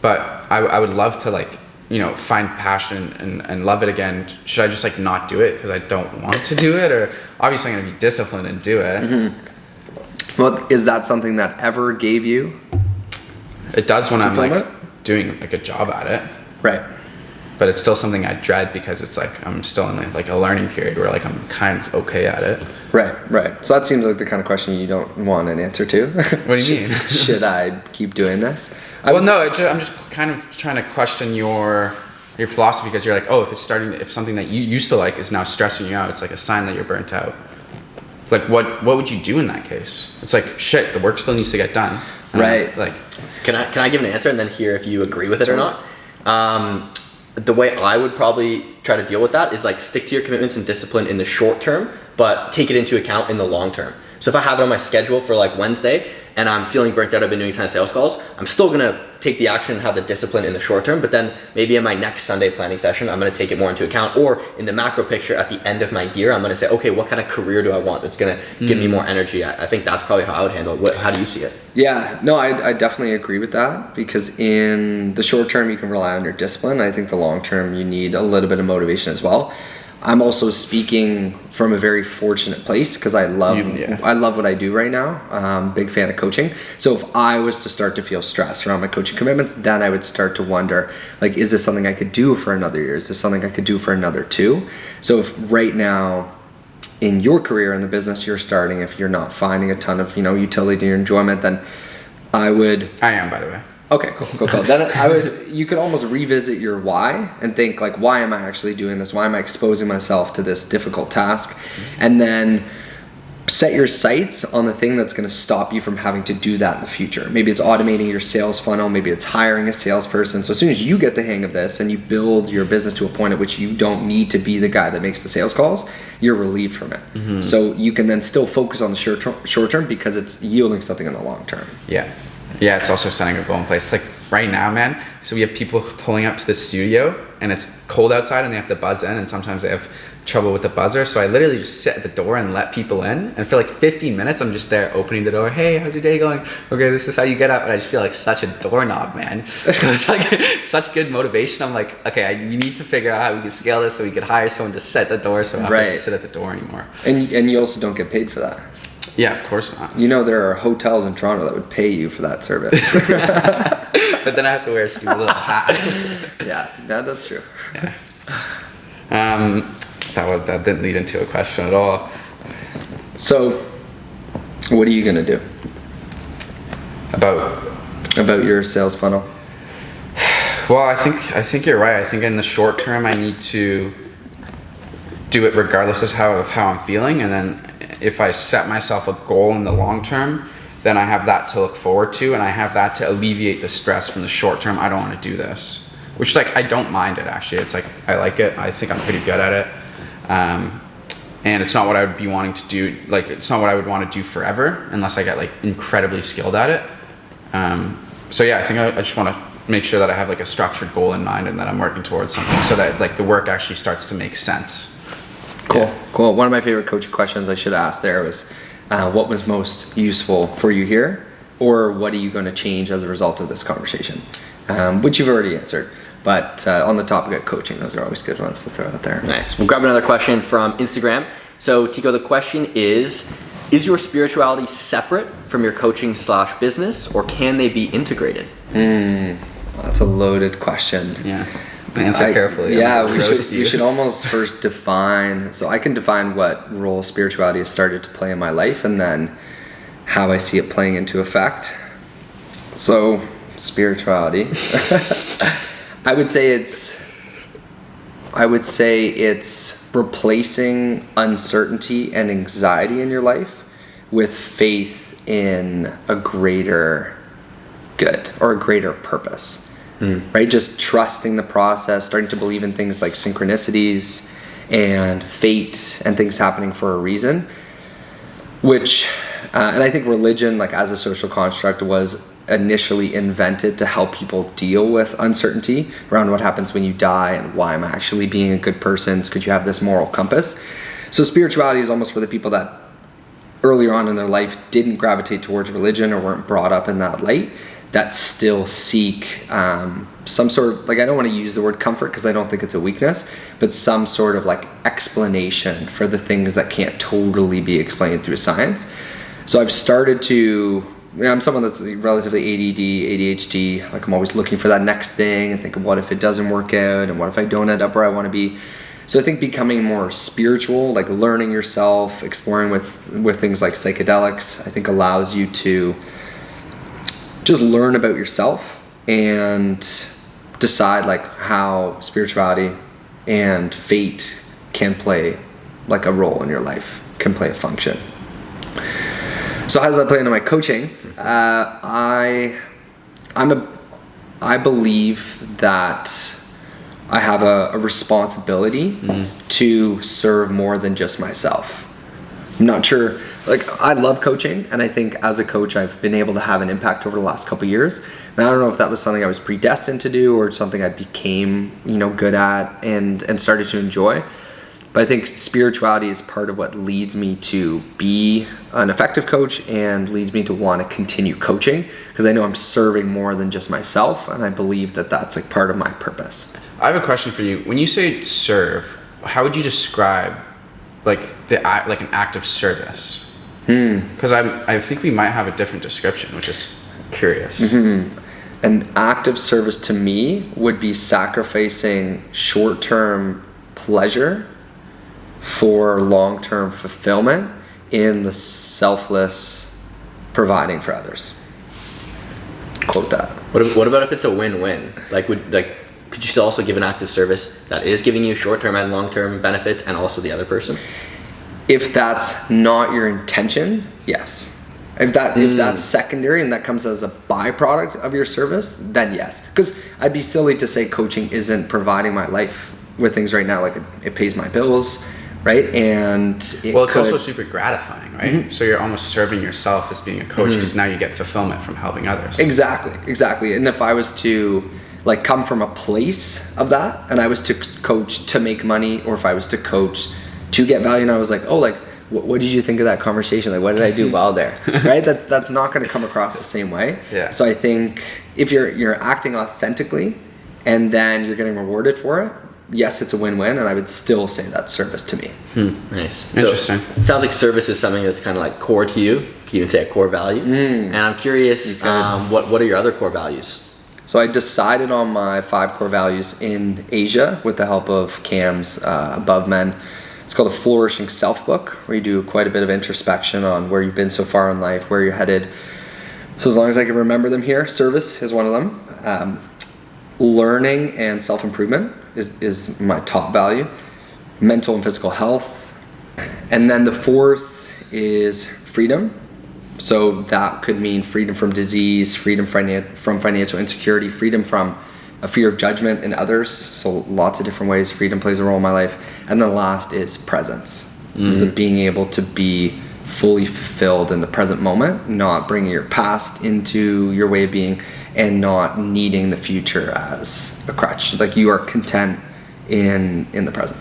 but I would love to, like, you know, find passion and love it again. Should I just like not do it because I don't want to do it? Or obviously I'm gonna be disciplined and do it. Mm-hmm. Well, is that something that ever gave you? It does when I'm like doing like a job at it. Right. But it's still something I dread because it's like I'm still in like a learning period where like I'm kind of okay at it. Right. So that seems like the kind of question you don't want an answer to. What do you mean? Should I keep doing this? I'm just kind of trying to question your philosophy, because you're like, oh, if something that you used to like is now stressing you out, it's like a sign that you're burnt out. Like what would you do in that case? It's like, shit, the work still needs to get done. Right. Like, can I give an answer and then hear if you agree with it or not? The way I would probably try to deal with that is like stick to your commitments and discipline in the short term, but take it into account in the long term. So if I have it on my schedule for like Wednesday and I'm feeling burnt out, I've been doing a ton of sales calls, I'm still gonna take the action and have the discipline in the short term, but then maybe in my next Sunday planning session, I'm gonna take it more into account, or in the macro picture at the end of my year, I'm gonna say, okay, what kind of career do I want that's gonna give me more energy? I think that's probably how I would handle it. How do you see it? Yeah, no, I definitely agree with that, because in the short term, you can rely on your discipline. I think the long term, you need a little bit of motivation as well. I'm also speaking from a very fortunate place because I love what I do right now. Big fan of coaching. So if I was to start to feel stress around my coaching commitments, then I would start to wonder, like, is this something I could do for another year? Is this something I could do for another 2? So if right now in your career, in the business you're starting, if you're not finding a ton of, utility or enjoyment, then I am, by the way. Okay, cool. Then you could almost revisit your why and think, like, why am I actually doing this? Why am I exposing myself to this difficult task? And then set your sights on the thing that's going to stop you from having to do that in the future. Maybe it's automating your sales funnel. Maybe it's hiring a salesperson. So as soon as you get the hang of this and you build your business to a point at which you don't need to be the guy that makes the sales calls, you're relieved from it. Mm-hmm. So you can then still focus on the short term because it's yielding something in the long term. Yeah, it's also setting a goal in place. Like right now, man, so we have people pulling up to the studio and it's cold outside and they have to buzz in, and sometimes they have trouble with the buzzer. So I literally just sit at the door and let people in. And for like 15 minutes, I'm just there opening the door. Hey, how's your day going? Okay, this is how you get up. And I just feel like such a doorknob, man. So it's like such good motivation. I'm like, okay, you need to figure out how we can scale this so we could hire someone to sit at the door so I don't have to sit at the door anymore. And you also don't get paid for that. Yeah, of course not. There are hotels in Toronto that would pay you for that service. But then I have to wear a stupid little hat. Yeah, that's true. Yeah. That didn't lead into a question at all. So, what are you gonna do about your sales funnel? Well, I think you're right. I think in the short term, I need to do it regardless of how I'm feeling, and then if I set myself a goal in the long term, then I have that to look forward to, and I have that to alleviate the stress from the short term. I don't want to do this, which is like, I don't mind it actually. It's like, I like it. I think I'm pretty good at it. And it's not what I would be wanting to do. Like, it's not what I would want to do forever unless I get like incredibly skilled at it. So yeah, I think I just want to make sure that I have like a structured goal in mind and that I'm working towards something so that like the work actually starts to make sense. Cool. One of my favorite coaching questions I should ask there was, what was most useful for you here, or what are you going to change as a result of this conversation? Which you've already answered, but on the topic of coaching, those are always good ones to throw out there. Nice. We'll grab another question from Instagram. So Tycho, the question is your spirituality separate from your coaching/business, or can they be integrated? That's a loaded question. Yeah. Answer carefully. Yeah, we should almost first define. So I can define what role spirituality has started to play in my life, and then how I see it playing into effect. So spirituality, I would say it's replacing uncertainty and anxiety in your life with faith in a greater good or a greater purpose. right? Just trusting the process, starting to believe in things like synchronicities and fate and things happening for a reason, which, and I think religion, like as a social construct, was initially invented to help people deal with uncertainty around what happens when you die and why am I actually being a good person? Could you have this moral compass? So spirituality is almost for the people that earlier on in their life didn't gravitate towards religion or weren't brought up in that light, that still seek some sort of, like, I don't want to use the word comfort because I don't think it's a weakness, but some sort of like explanation for the things that can't totally be explained through science. So I've started to, I'm someone that's relatively ADD, ADHD, like I'm always looking for that next thing and think of what if it doesn't work out and what if I don't end up where I want to be. So I think becoming more spiritual, like learning yourself, exploring with things like psychedelics, I think allows you to just learn about yourself and decide like how spirituality and fate can play like a role in your life, can play a function. So how does that play into my coaching? I believe that I have a responsibility to serve more than just myself. I'm not sure, like I love coaching, and I think as a coach I've been able to have an impact over the last couple of years. And I don't know if that was something I was predestined to do or something I became, good at and started to enjoy. But I think spirituality is part of what leads me to be an effective coach and leads me to want to continue coaching, because I know I'm serving more than just myself, and I believe that that's like part of my purpose. I have a question for you. When you say serve, how would you describe like an act of service? Because I think we might have a different description, which is curious. An act of service to me would be sacrificing short-term pleasure for long-term fulfillment in the selfless providing for others. Quote that. What about if it's a win-win? Could you still also give an act of service that is giving you short-term and long-term benefits and also the other person? If that's not your intention, yes. If that's secondary and that comes as a byproduct of your service, then yes. Because I'd be silly to say coaching isn't providing my life with things right now. Like it pays my bills, right? And it's also super gratifying, right? So you're almost serving yourself as being a coach, because now you get fulfillment from helping others. Exactly. And if I was to like come from a place of that, and I was to coach to make money, or if I was to coach to get value, and I was like, oh, like what did you think of that conversation? Like, what did I do well there? Right? That's not going to come across the same way. Yeah. So I think if you're acting authentically and then you're getting rewarded for it, yes, it's a win-win, and I would still say that's service to me. Nice. Interesting. So it sounds like service is something that's kind of like core to you. Can you even say a core value? And I'm curious, what are your other core values? So I decided on my 5 core values in Asia with the help of Cam's Above Men. It's called a Flourishing Self book, where you do quite a bit of introspection on where you've been so far in life, where you're headed. So as long as I can remember them here, service is one of them. Learning and self-improvement is my top value. Mental and physical health. And then the 4th is freedom. So that could mean freedom from disease, freedom from financial insecurity, freedom from a fear of judgment in others. So lots of different ways freedom plays a role in my life. And the last is presence. Is it being able to be fully fulfilled in the present moment, not bringing your past into your way of being, and not needing the future as a crutch. Like you are content in the present.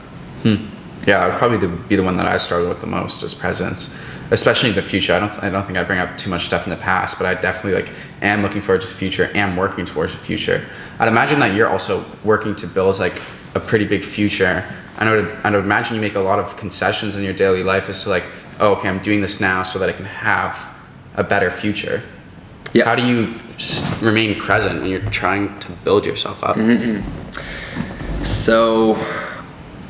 Yeah, I would probably be the one that I struggle with the most is presence, especially in the future. I don't think I bring up too much stuff in the past, but I definitely am looking forward to the future, am working towards the future. I'd imagine that you're also working to build like a pretty big future. I would imagine you make a lot of concessions in your daily life as to like, oh, okay, I'm doing this now so that I can have a better future. Yeah. How do you remain present when you're trying to build yourself up? So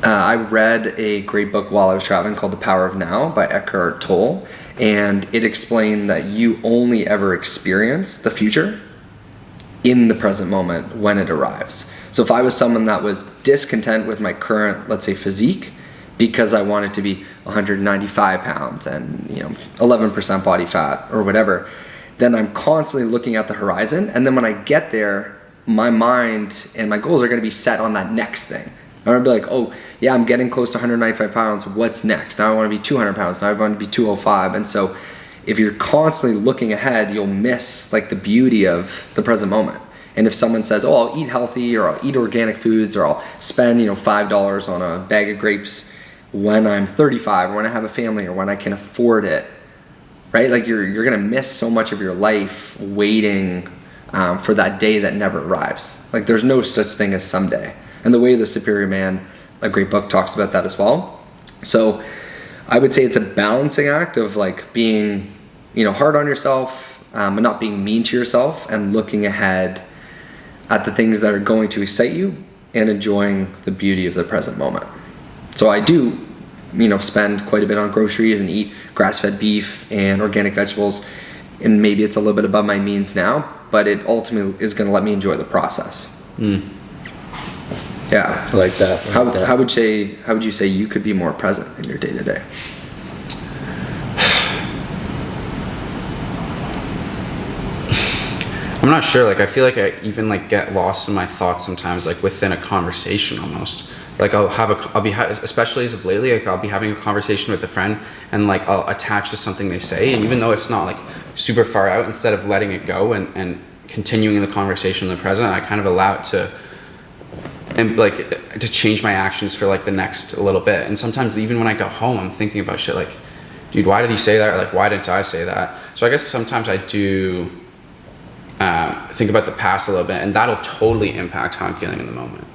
I read a great book while I was traveling called The Power of Now by Eckhart Tolle, and it explained that you only ever experience the future in the present moment when it arrives. So if I was someone that was discontent with my current, let's say, physique, because I wanted to be 195 pounds and 11% body fat or whatever, then I'm constantly looking at the horizon, and then when I get there, my mind and my goals are going to be set on that next thing. I'm going to be like, oh yeah, I'm getting close to 195 pounds. What's next? Now I want to be 200 pounds. Now I want to be 205. And so if you're constantly looking ahead, you'll miss like the beauty of the present moment. And if someone says, oh, I'll eat healthy, or I'll eat organic foods, or I'll spend, $5 on a bag of grapes when I'm 35, or when I have a family, or when I can afford it, right? Like you're going to miss so much of your life waiting for that day that never arrives. Like there's no such thing as someday. And The Way of the Superior Man, a great book, talks about that as well. So I would say it's a balancing act of like being, hard on yourself, but not being mean to yourself, and looking ahead at the things that are going to excite you and enjoying the beauty of the present moment. So I do, spend quite a bit on groceries and eat grass-fed beef and organic vegetables. And maybe it's a little bit above my means now, but it ultimately is going to let me enjoy the process. Yeah, I like that. How would you say you could be more present in your day to day? I'm not sure. Like I feel like I even like get lost in my thoughts sometimes, like within a conversation almost. Like especially as of lately, like I'll be having a conversation with a friend, and like I'll attach to something they say, and even though it's not like super far out, instead of letting it go and continuing the conversation in the present, I kind of allow it to change my actions for like the next little bit. And sometimes even when I go home, I'm thinking about shit like, dude, why did he say that? Or like, why didn't I say that? So I guess sometimes I do think about the past a little bit, and that'll totally impact how I'm feeling in the moment.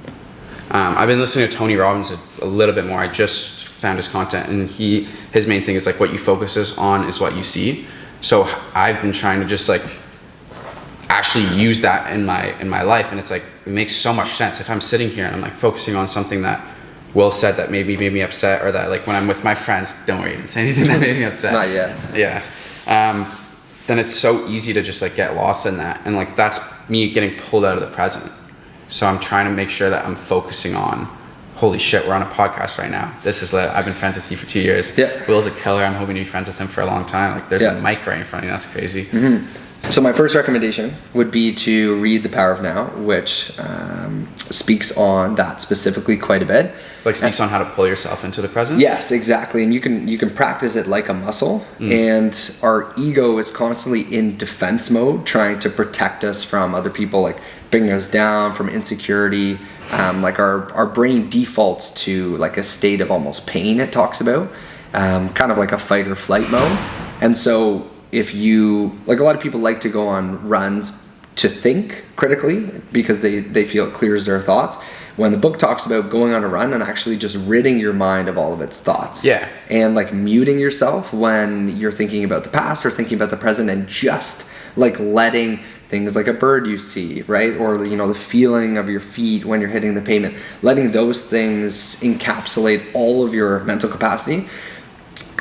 I've been listening to Tony Robbins a little bit more. I just found his content, and his main thing is like what you focus on is what you see. So I've been trying to just like actually use that in my life, and it's like it makes so much sense. If I'm sitting here and I'm like focusing on something that Will said that maybe made me upset, or that like when I'm with my friends, don't worry, I didn't say anything that made me upset. Not yet. Yeah. Then it's so easy to just like get lost in that, and like that's me getting pulled out of the present. So I'm trying to make sure that I'm focusing on, holy shit, we're on a podcast right now. This is lit. I've been friends with you for 2 years. Yeah. Will's a killer. I'm hoping to be friends with him for a long time. Like there's a mic right in front of you. That's crazy. Mm-hmm. So my first recommendation would be to read The Power of Now, which speaks on that specifically quite a bit. Like speaks on how to pull yourself into the present? Yes, exactly. And you can practice it like a muscle. And our ego is constantly in defense mode, trying to protect us from other people, like bringing us down, from insecurity. Like our brain defaults to like a state of almost pain, it talks about, kind of like a fight or flight mode. And so if you, like a lot of people like to go on runs to think critically because they feel it clears their thoughts. When the book talks about going on a run and actually just ridding your mind of all of its thoughts. Yeah. And like muting yourself when you're thinking about the past or thinking about the present, and just like letting things like a bird you see, right? Or, the feeling of your feet when you're hitting the pavement, letting those things encapsulate all of your mental capacity.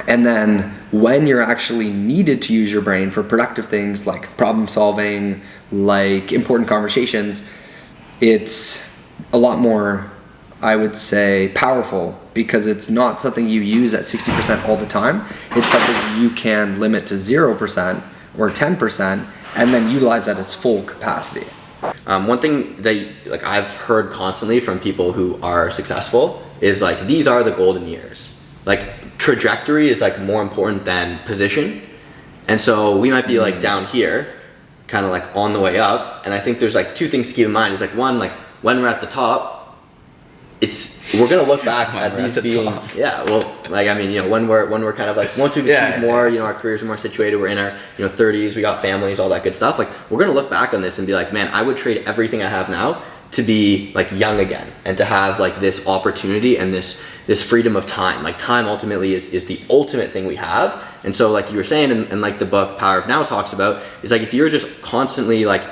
And then when you're actually needed to use your brain for productive things like problem solving, like important conversations, it's a lot more, I would say, powerful, because it's not something you use at 60% all the time. It's something you can limit to 0% or 10% and then utilize at its full capacity. One thing that like I've heard constantly from people who are successful is like, these are the golden years. Like trajectory is like more important than position. And so we might be like down here, kind of like on the way up. And I think there's like two things to keep in mind. Is like, one, like when we're at the top, we're gonna look back at these being when we're kind of like, once we've achieved more, our careers are more situated, we're in our 30s, we got families, all that good stuff, like we're gonna look back on this and be like, man, I would trade everything I have now to be like young again, and to have like this opportunity and this freedom of time. Like time ultimately is the ultimate thing we have. And so like you were saying, and like the book Power of Now talks about, is like if you're just constantly like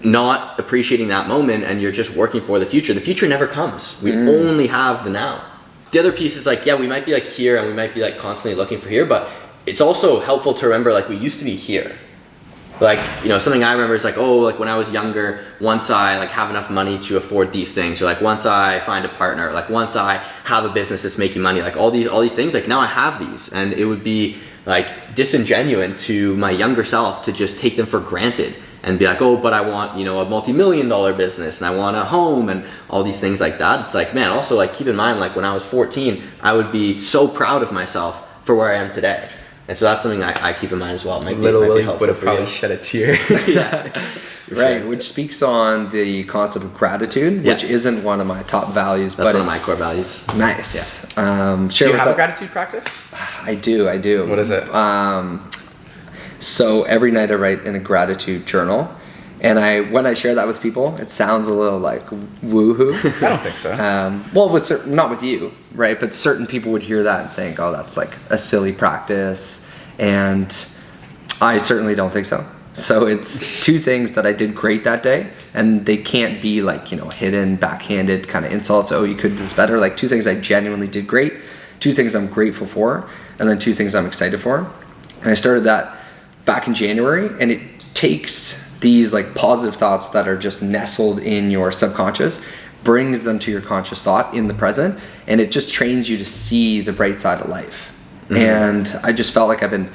not appreciating that moment and you're just working for the future never comes. We only have the now. The other piece is like, yeah, we might be like here and we might be like constantly looking for here, but it's also helpful to remember like we used to be here. Like, something I remember is like, oh, like when I was younger, once I like have enough money to afford these things, or like once I find a partner, like once I have a business that's making money, like all these things, like now I have these, and it would be like disingenuous to my younger self to just take them for granted and be like, oh, but I want, you know, a multi-million-dollar business and I want a home and all these things like that. It's like, man, also like keep in mind, like when I was 14, I would be so proud of myself for where I am today. And so that's something I keep in mind as well. Little Willie would have probably shed a tear. Yeah. Right, Sure. which speaks on the concept of gratitude, which isn't one of my top values. That's but one of my core values. Nice. Yeah. Do you have a gratitude practice? I do. What is it? So every night I write in a gratitude journal, and when I share that with people, it sounds a little like woohoo. I don't think so. Well, not with you, right? But certain people would hear that and think, oh, that's like a silly practice, and I certainly don't think so. So it's 2 things that I did great that day, and they can't be like, you know, hidden, backhanded kind of insults. Oh, you could do this better. Like 2 things I genuinely did great, 2 things I'm grateful for, and then 2 things I'm excited for. And I started that back in January, and it takes these like positive thoughts that are just nestled in your subconscious, brings them to your conscious thought in the present, and it just trains you to see the bright side of life. Mm-hmm. And I just felt like I've been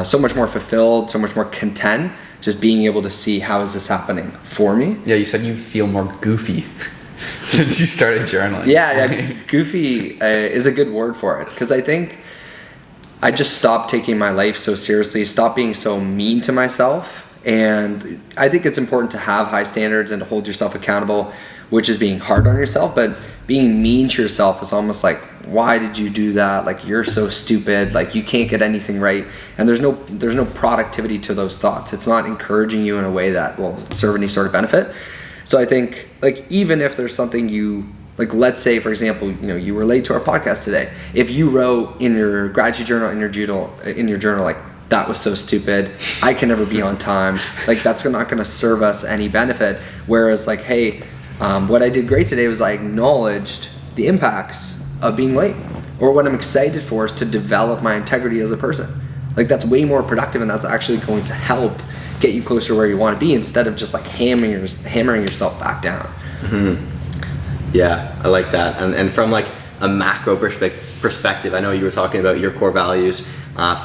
so much more fulfilled, so much more content, just being able to see how is this happening for me. Yeah, you said you feel more goofy since you started journaling. Yeah, goofy is a good word for it, because I think I just stopped taking my life so seriously, stopped being so mean to myself. And I think it's important to have high standards and to hold yourself accountable, which is being hard on yourself. But being mean to yourself is almost like, why did you do that? Like, you're so stupid. Like, you can't get anything right. And there's no productivity to those thoughts. It's not encouraging you in a way that will serve any sort of benefit. So I think, like, even if there's something you, like, let's say, for example, you know, you relate to our podcast today. If you wrote in your gratitude journal, in your journal, like, that was so stupid, I can never be on time, like, that's not going to serve us any benefit. Whereas, like, hey, what I did great today was I acknowledged the impacts of being late, or what I'm excited for is to develop my integrity as a person. Like, that's way more productive, and that's actually going to help get you closer to where you want to be, instead of just like hammering yourself back down. Mm-hmm. Yeah, I like that. And from like a macro perspective, I know you were talking about your core values.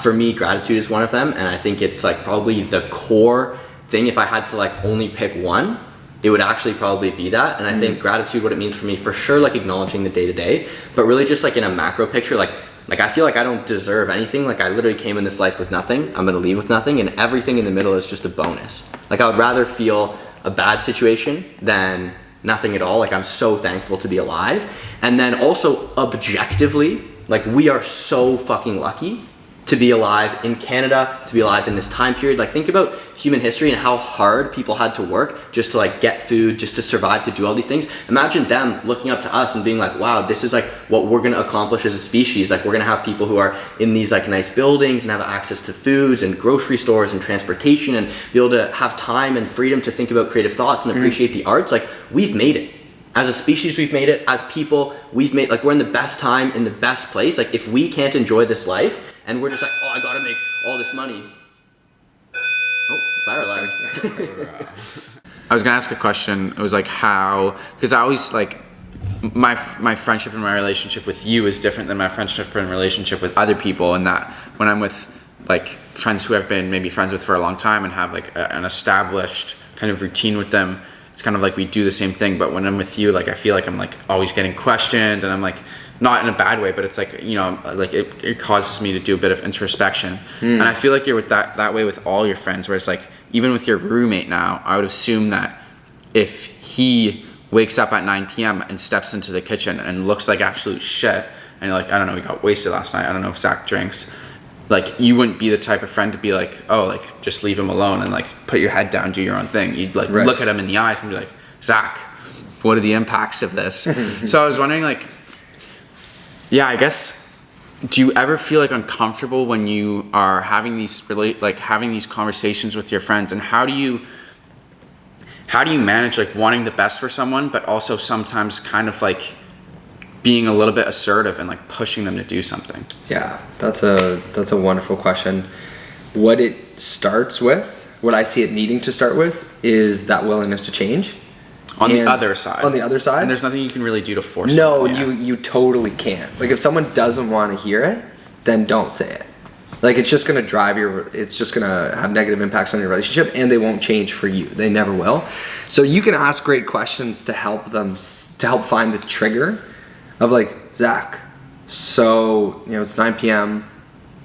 For me, gratitude is one of them, and I think it's like probably the core thing. If I had to like only pick one, it would actually probably be that. And I think gratitude, what it means for me, for sure, like acknowledging the day to day, but really just like in a macro picture, like I feel like I don't deserve anything. Like, I literally came in this life with nothing. I'm gonna leave with nothing, and everything in the middle is just a bonus. Like, I would rather feel a bad situation than nothing at all. Like, I'm so thankful to be alive. And then also objectively, like, we are so fucking lucky to be alive in Canada, to be alive in this time period. Like, think about human history and how hard people had to work just to like get food, just to survive, to do all these things. Imagine them looking up to us and being like, wow, this is like what we're gonna accomplish as a species. Like, we're gonna have people who are in these like nice buildings and have access to foods and grocery stores and transportation, and be able to have time and freedom to think about creative thoughts and appreciate the arts. Like, we've made it. As a species, we've made it. As people, we've made, like, we're in the best time, in the best place. Like, if we can't enjoy this life, and we're just like, oh, I gotta make all this money. Oh, fire alarm. I was gonna ask a question. It was like, how, because I always like, my friendship and my relationship with you is different than my friendship and relationship with other people, and that when I'm with like friends who I've been maybe friends with for a long time and have like an established kind of routine with them, it's kind of like we do the same thing. But when I'm with you, like, I feel like I'm like always getting questioned, and I'm like, not in a bad way, but it's like, you know, like it causes me to do a bit of introspection. And I feel like you're with that way with all your friends, where it's like, even with your roommate now, I would assume that if he wakes up at 9 p.m. and steps into the kitchen and looks like absolute shit, and you're like, I don't know, we got wasted last night, I don't know if Zach drinks, like, you wouldn't be the type of friend to be like, oh, like, just leave him alone and like put your head down, do your own thing. You'd like look at him in the eyes and be like, Zach, what are the impacts of this? So I was wondering, like, yeah, I guess, do you ever feel like uncomfortable when you are having these having these conversations with your friends, and how do you manage like wanting the best for someone, but also sometimes kind of like being a little bit assertive and like pushing them to do something? Yeah, that's a wonderful question. What it starts with, what I see it needing to start with, is that willingness to change. On the other side. And there's nothing you can really do to force it. No, you totally can't. Like, if someone doesn't want to hear it, then don't say it. Like it's just gonna it's just gonna have negative impacts on your relationship, and they won't change for you. They never will. So you can ask great questions to help find the trigger of like, Zach, so, it's 9 p.m.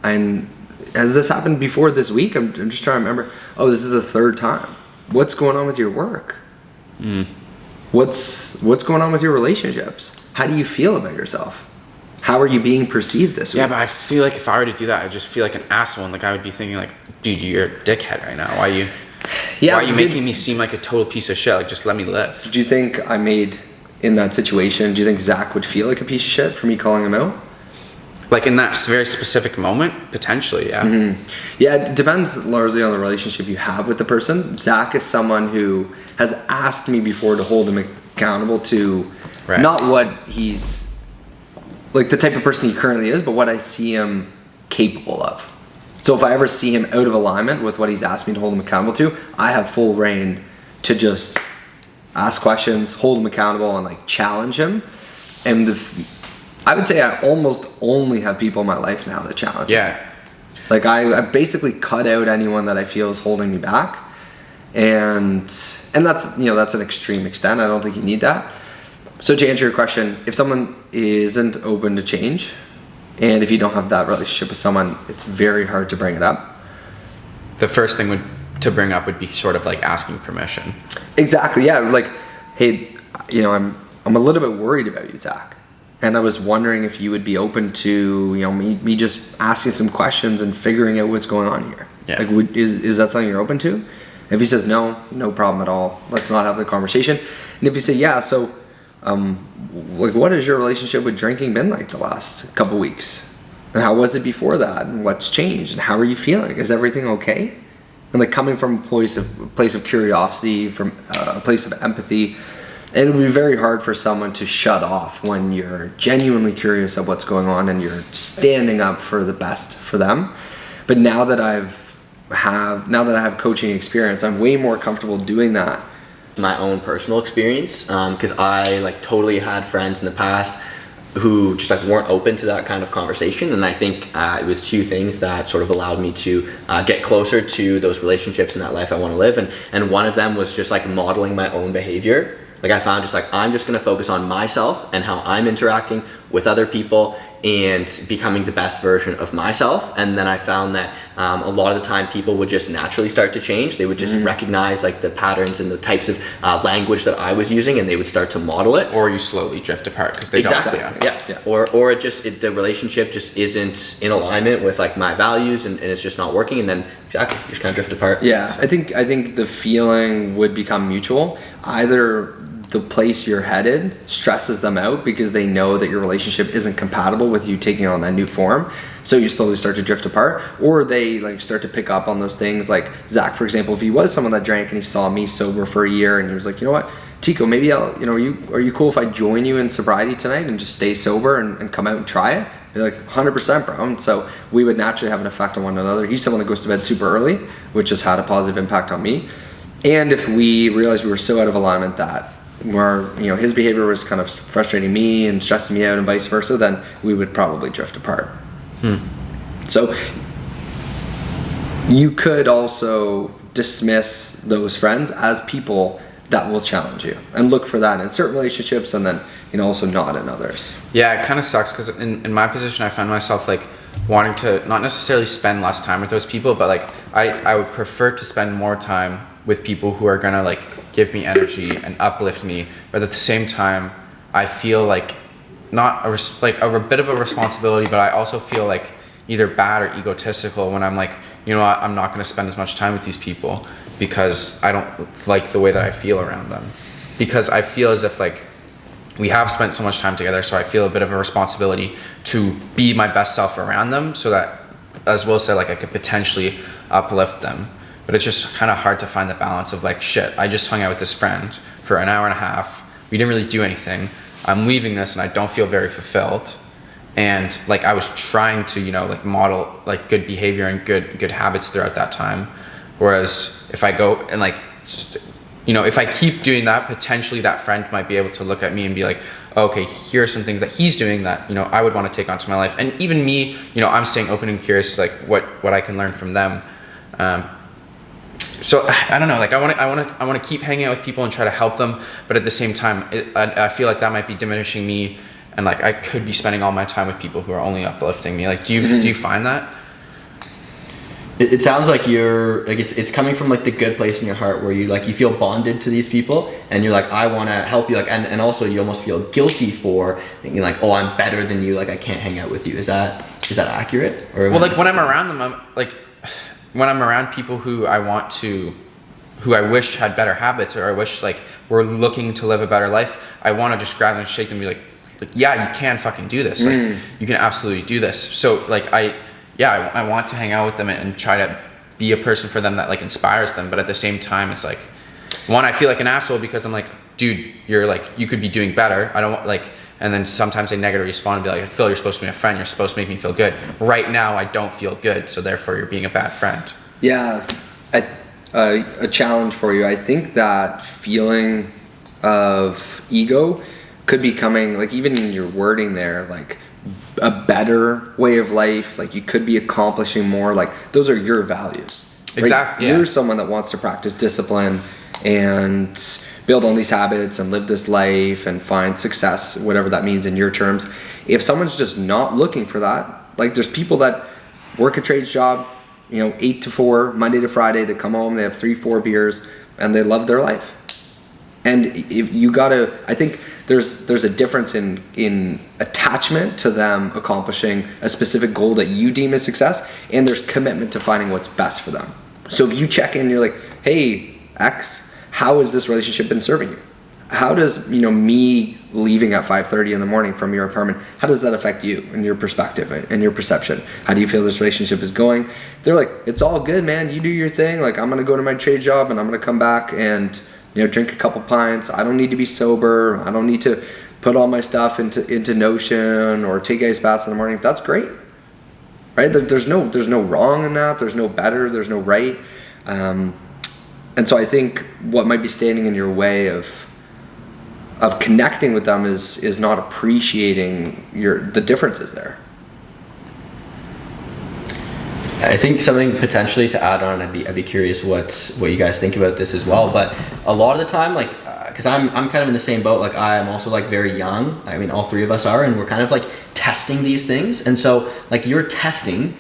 and has this happened before this week? I'm just trying to remember. Oh, this is the third time. What's going on with your work? What's going on with your relationships? How do you feel about yourself? How are you being perceived this week? Yeah, but I feel like if I were to do that, I'd just feel like an asshole. And like I would be thinking like, dude, you're a dickhead right now. Why are you making me seem like a total piece of shit? Like, just let me live. Do you think in that situation, do you think Zach would feel like a piece of shit for me calling him out? Like in that very specific moment, potentially, yeah. Mm-hmm. Yeah, it depends largely on the relationship you have with the person. Zach is someone who has asked me before to hold him accountable to not what he's, like the type of person he currently is, but what I see him capable of. So if I ever see him out of alignment with what he's asked me to hold him accountable to, I have full reign to just ask questions, hold him accountable, and like challenge him. And I would say I almost only have people in my life now that challenge me. Like I basically cut out anyone that I feel is holding me back. And that's, that's an extreme extent. I don't think you need that. So to answer your question, if someone isn't open to change, and if you don't have that relationship with someone, it's very hard to bring it up. The first thing to bring up would be sort of like asking permission. Exactly, yeah. Like, hey, I'm a little bit worried about you, Zach. And I was wondering if you would be open to, me just asking some questions and figuring out what's going on here. Yeah. Like, is that something you're open to? If he says no problem at all. Let's not have the conversation. And if you say yeah, so like what has your relationship with drinking been like the last couple weeks? And how was it before that? And what's changed? And how are you feeling? Is everything okay? And like coming from a place of curiosity, from a place of empathy. And it would be very hard for someone to shut off when you're genuinely curious of what's going on and you're standing up for the best for them. But now that I have coaching experience, I'm way more comfortable doing that. My own personal experience, because I like totally had friends in the past who just like weren't open to that kind of conversation, and I think it was two things that sort of allowed me to get closer to those relationships in that life I want to live, and one of them was just like modeling my own behavior. Like I found just like I'm just going to focus on myself and how I'm interacting with other people and becoming the best version of myself. And then I found that a lot of the time people would just naturally start to change. They would just recognize like the patterns and the types of language that I was using, and they would start to model it. Or you slowly drift apart because they exactly. don't. Yeah. Or the relationship just isn't in alignment with like my values, and it's just not working. And then exactly, you just kind of drift apart. Yeah, I think the feeling would become mutual. Either the place you're headed stresses them out because they know that your relationship isn't compatible with you taking on that new form, so you slowly start to drift apart, or they like start to pick up on those things. Like Zach, for example, if he was someone that drank and he saw me sober for a year and he was like, you know what, Tycho, maybe are you cool if I join you in sobriety tonight and just stay sober and come out and try it? You're like 100%, bro. And so we would naturally have an effect on one another. He's someone that goes to bed super early, which has had a positive impact on me. And if we realized we were so out of alignment that where his behavior was kind of frustrating me and stressing me out and vice versa, then we would probably drift apart. So you could also dismiss those friends as people that will challenge you, and look for that in certain relationships, and then also not in others. Yeah, it kind of sucks because in my position I find myself like wanting to not necessarily spend less time with those people, but like I would prefer to spend more time with people who are gonna like give me energy and uplift me, but at the same time I feel like not a bit of a responsibility, but I also feel like either bad or egotistical when I'm like, I'm not going to spend as much time with these people because I don't like the way that I feel around them, because I feel as if like we have spent so much time together, so I feel a bit of a responsibility to be my best self around them, so that, as Will said, like I could potentially uplift them. But it's just kind of hard to find the balance of like, shit, I just hung out with this friend for an hour and a half. We didn't really do anything. I'm leaving this and I don't feel very fulfilled. And like I was trying to, like model like good behavior and good habits throughout that time. Whereas if I go and like, if I keep doing that, potentially that friend might be able to look at me and be like, okay, here are some things that he's doing that, you know, I would want to take onto my life. And even me, you know, I'm staying open and curious, like what I can learn from them. So I don't know, like I want to keep hanging out with people and try to help them, but at the same time, I feel like that might be diminishing me, and like I could be spending all my time with people who are only uplifting me. Like, do you find that? It sounds like you're like it's coming from like the good place in your heart where you feel bonded to these people, and you're like, I want to help you, like, and also you almost feel guilty for thinking like, oh, I'm better than you, like I can't hang out with you. Is that accurate? Or well, like when I'm around them, I'm like, when I'm around people who I wish had better habits, or I wish like were looking to live a better life, I want to just grab them and shake them and be like, yeah, you can fucking do this. Like, you can absolutely do this. So like I want to hang out with them and try to be a person for them that like inspires them. But at the same time, it's like, one, I feel like an asshole because I'm like, dude, you're like, you could be doing better. I don't want like, and then sometimes they negatively respond and be like, Phil, you're supposed to be my friend. You're supposed to make me feel good. Right now, I don't feel good. So therefore you're being a bad friend. Yeah. A challenge for you. I think that feeling of ego could be coming, like even in your wording there, like a better way of life, like you could be accomplishing more, like those are your values. Right? Exactly. Yeah. You're someone that wants to practice discipline and build on these habits and live this life and find success, whatever that means in your terms. If someone's just not looking for that, like there's people that work a trades job, 8 to 4, Monday to Friday, they come home, they have 3-4 beers, and they love their life. And if you gotta, I think there's a difference in attachment to them accomplishing a specific goal that you deem as success, and there's commitment to finding what's best for them. So if you check in, you're like, hey, X, how has this relationship been serving you? How does, me leaving at 5:30 in the morning from your apartment, how does that affect you and your perspective and your perception? How do you feel this relationship is going? They're like, it's all good, man. You do your thing. Like, I'm going to go to my trade job and I'm going to come back and, drink a couple pints. I don't need to be sober. I don't need to put all my stuff into Notion or take ice baths in the morning. That's great. Right? There's no wrong in that. There's no better. There's no right. And so I think what might be standing in your way of connecting with them is not appreciating the differences there. I think something potentially to add on, I'd be curious what you guys think about this as well. But a lot of the time, like, because I'm kind of in the same boat. Like, I'm also like very young. I mean, all three of us are, and we're kind of like testing these things. And so, like, you're testing,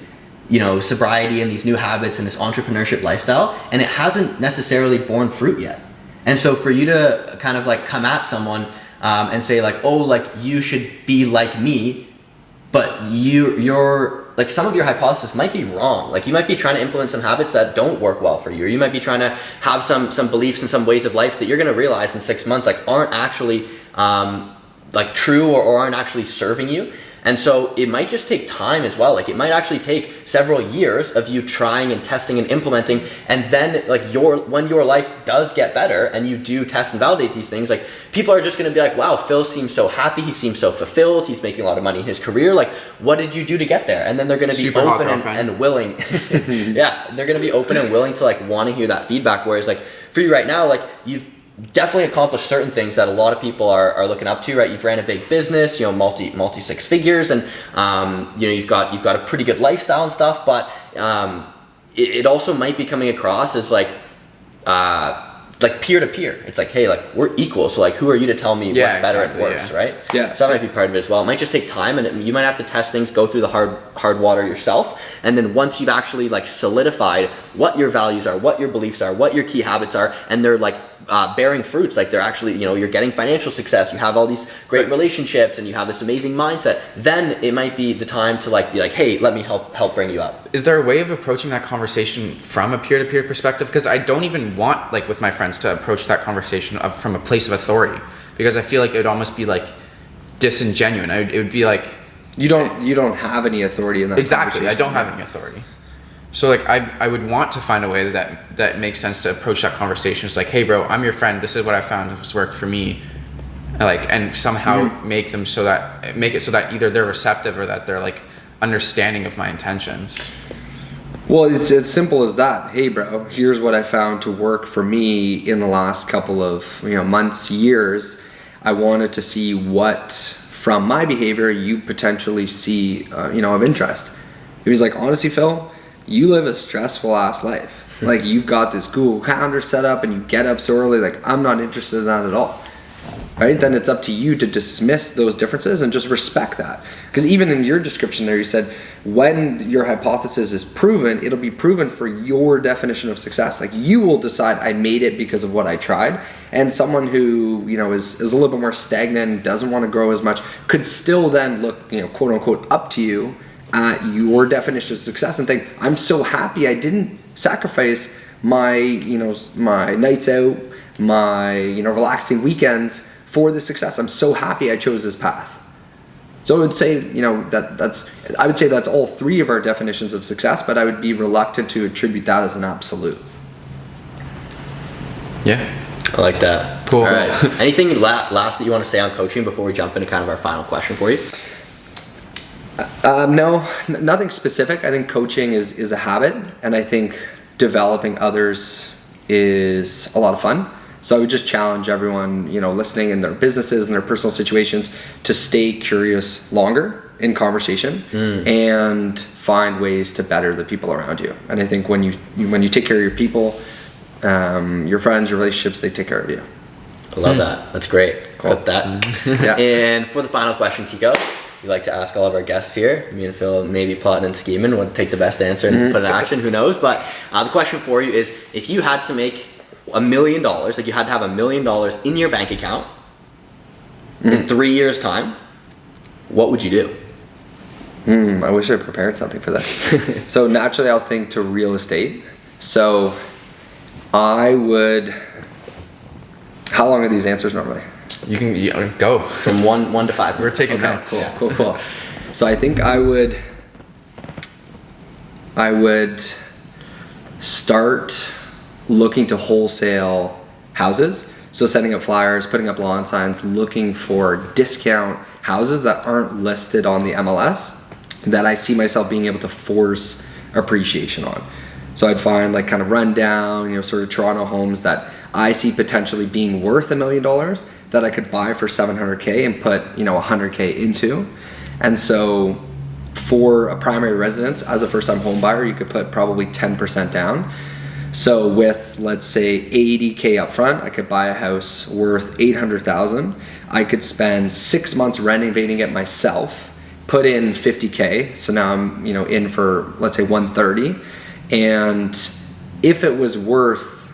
sobriety and these new habits and this entrepreneurship lifestyle, and it hasn't necessarily borne fruit yet. And so for you to kind of like come at someone and say like, oh, like you should be like me, but you're like, some of your hypothesis might be wrong. Like, you might be trying to implement some habits that don't work well for you, or you might be trying to have some beliefs and some ways of life that you're going to realize in 6 months like aren't actually like true or aren't actually serving you. And so it might just take time as well. Like, it might actually take several years of you trying and testing and implementing, and then like when your life does get better and you do test and validate these things, like, people are just going to be like, wow, Phil seems so happy, he seems so fulfilled, he's making a lot of money in his career, like, what did you do to get there? And then they're going to be open and willing. Yeah, they're going to be open and willing to like want to hear that feedback. Whereas like for you right now, like, you've definitely accomplished certain things that a lot of people are looking up to, right? You've ran a big business, multi 6 figures, and you've got a pretty good lifestyle and stuff, but it also might be coming across as like peer to peer. It's like, hey, like, we're equal, so like, who are you to tell me what's better and worse, right? Yeah. So that might be part of it as well. It might just take time, and you might have to test things, go through the hard water yourself, and then once you've actually like solidified what your values are, what your beliefs are, what your key habits are, and they're like bearing fruits, like they're actually, you're getting financial success, you have all these great relationships, and you have this amazing mindset, then it might be the time to like be like, hey, let me help bring you up. Is there a way of approaching that conversation from a peer-to-peer perspective? Because I don't even want, like, with my friends to approach that conversation from a place of authority, because I feel like it would almost be like disingenuous. It would be like, you don't have any authority in that. Exactly. I don't have any authority. So like, I would want to find a way that makes sense to approach that conversation. It's like, hey bro, I'm your friend, this is what I found has worked for me, and somehow make it so that either they're receptive or that they're like understanding of my intentions. Well, it's as simple as that. Hey bro, here's what I found to work for me in the last couple of months, years. I wanted to see what from my behavior you potentially see, of interest. He was like, honestly, Phil, you live a stressful ass life. Like, you've got this Google Calendar set up and you get up so early. Like, I'm not interested in that at all. Right? Then it's up to you to dismiss those differences and just respect that. Because even in your description there, you said, when your hypothesis is proven, it'll be proven for your definition of success. Like, you will decide, I made it because of what I tried. And someone who, is a little bit more stagnant, doesn't want to grow as much, could still then look, quote unquote, up to you at your definition of success and think, I'm so happy I didn't sacrifice my, my nights out, my, relaxing weekends for the success. I'm so happy I chose this path. So I would say, that's all three of our definitions of success, but I would be reluctant to attribute that as an absolute. Yeah. I like that. Cool. All right. Anything last that you want to say on coaching before we jump into kind of our final question for you? No, nothing specific. I think coaching is a habit, and I think developing others is a lot of fun. So I would just challenge everyone, listening in their businesses and their personal situations to stay curious longer in conversation and find ways to better the people around you. And I think when you take care of your people, your friends, your relationships, they take care of you. I love that. That's great. Cool. Clip that. Yeah. And for the final question, Tycho, we like to ask all of our guests here. Me and Phil maybe plotting and scheming would take the best answer and put it in action. Who knows? But the question for you is, if you had to make $1 million, like you had to have $1 million in your bank account in 3 years' time, what would you do? I wish I prepared something for that. So naturally I'll think to real estate. So I would, how long are these answers normally? You can go From one to five. We're taking notes. Cool. So I think I would start looking to wholesale houses. So setting up flyers, putting up lawn signs, looking for discount houses that aren't listed on the MLS that I see myself being able to force appreciation on. So I'd find like kind of rundown, sort of Toronto homes that I see potentially being worth $1 million that I could buy for $700K and put, $100K into. And so for a primary residence as a first-time home buyer, you could put probably 10% down. So with, let's say, $80K up front, I could buy a house worth $800,000. I could spend 6 months renovating it myself, put in $50K. So now I'm, in for, let's say, $130. And if it was worth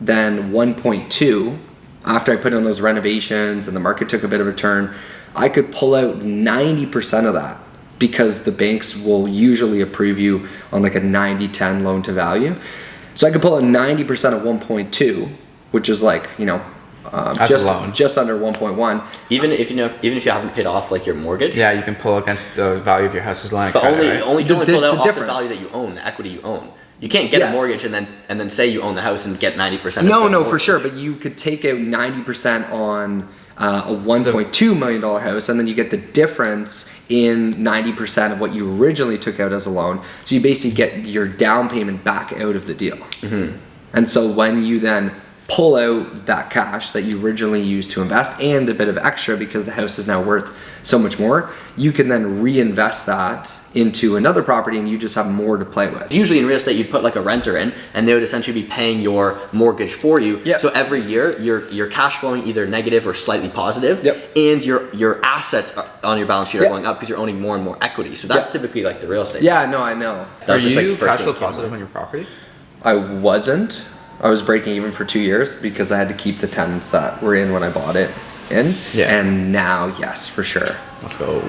then 1.2 after I put in those renovations and the market took a bit of a turn, I could pull out 90% of that, because the banks will usually approve you on like a 90-10 loan to value. So I could pull out 90% of 1.2, which is like, just under 1.1. Even if you haven't paid off like your mortgage. Yeah, you can pull against the value of your house's line of But credit, only right? pull it out off the difference. value that you own, the equity you own. You can't get a mortgage and then say you own the house and get 90%. No, for sure. But you could take out 90% on a $1.2 million house, and then you get the difference in 90% of what you originally took out as a loan. So you basically get your down payment back out of the deal. Mm-hmm. And so when you then pull out that cash that you originally used to invest and a bit of extra because the house is now worth so much more, you can then reinvest that into another property and you just have more to play with. Usually in real estate, you'd put like a renter in and they would essentially be paying your mortgage for you. Yep. So every year you're cash flowing either negative or slightly positive. Yep. And your assets on your balance sheet are going up because you're owning more and more equity. So that's typically like the real estate. Yeah, no, I know. Are Just like you the first cash flow thing that came positive on your property? I wasn't. I was breaking even for 2 years because I had to keep the tenants that were in when I bought it in. Yeah. And now, yes, for sure. Let's go.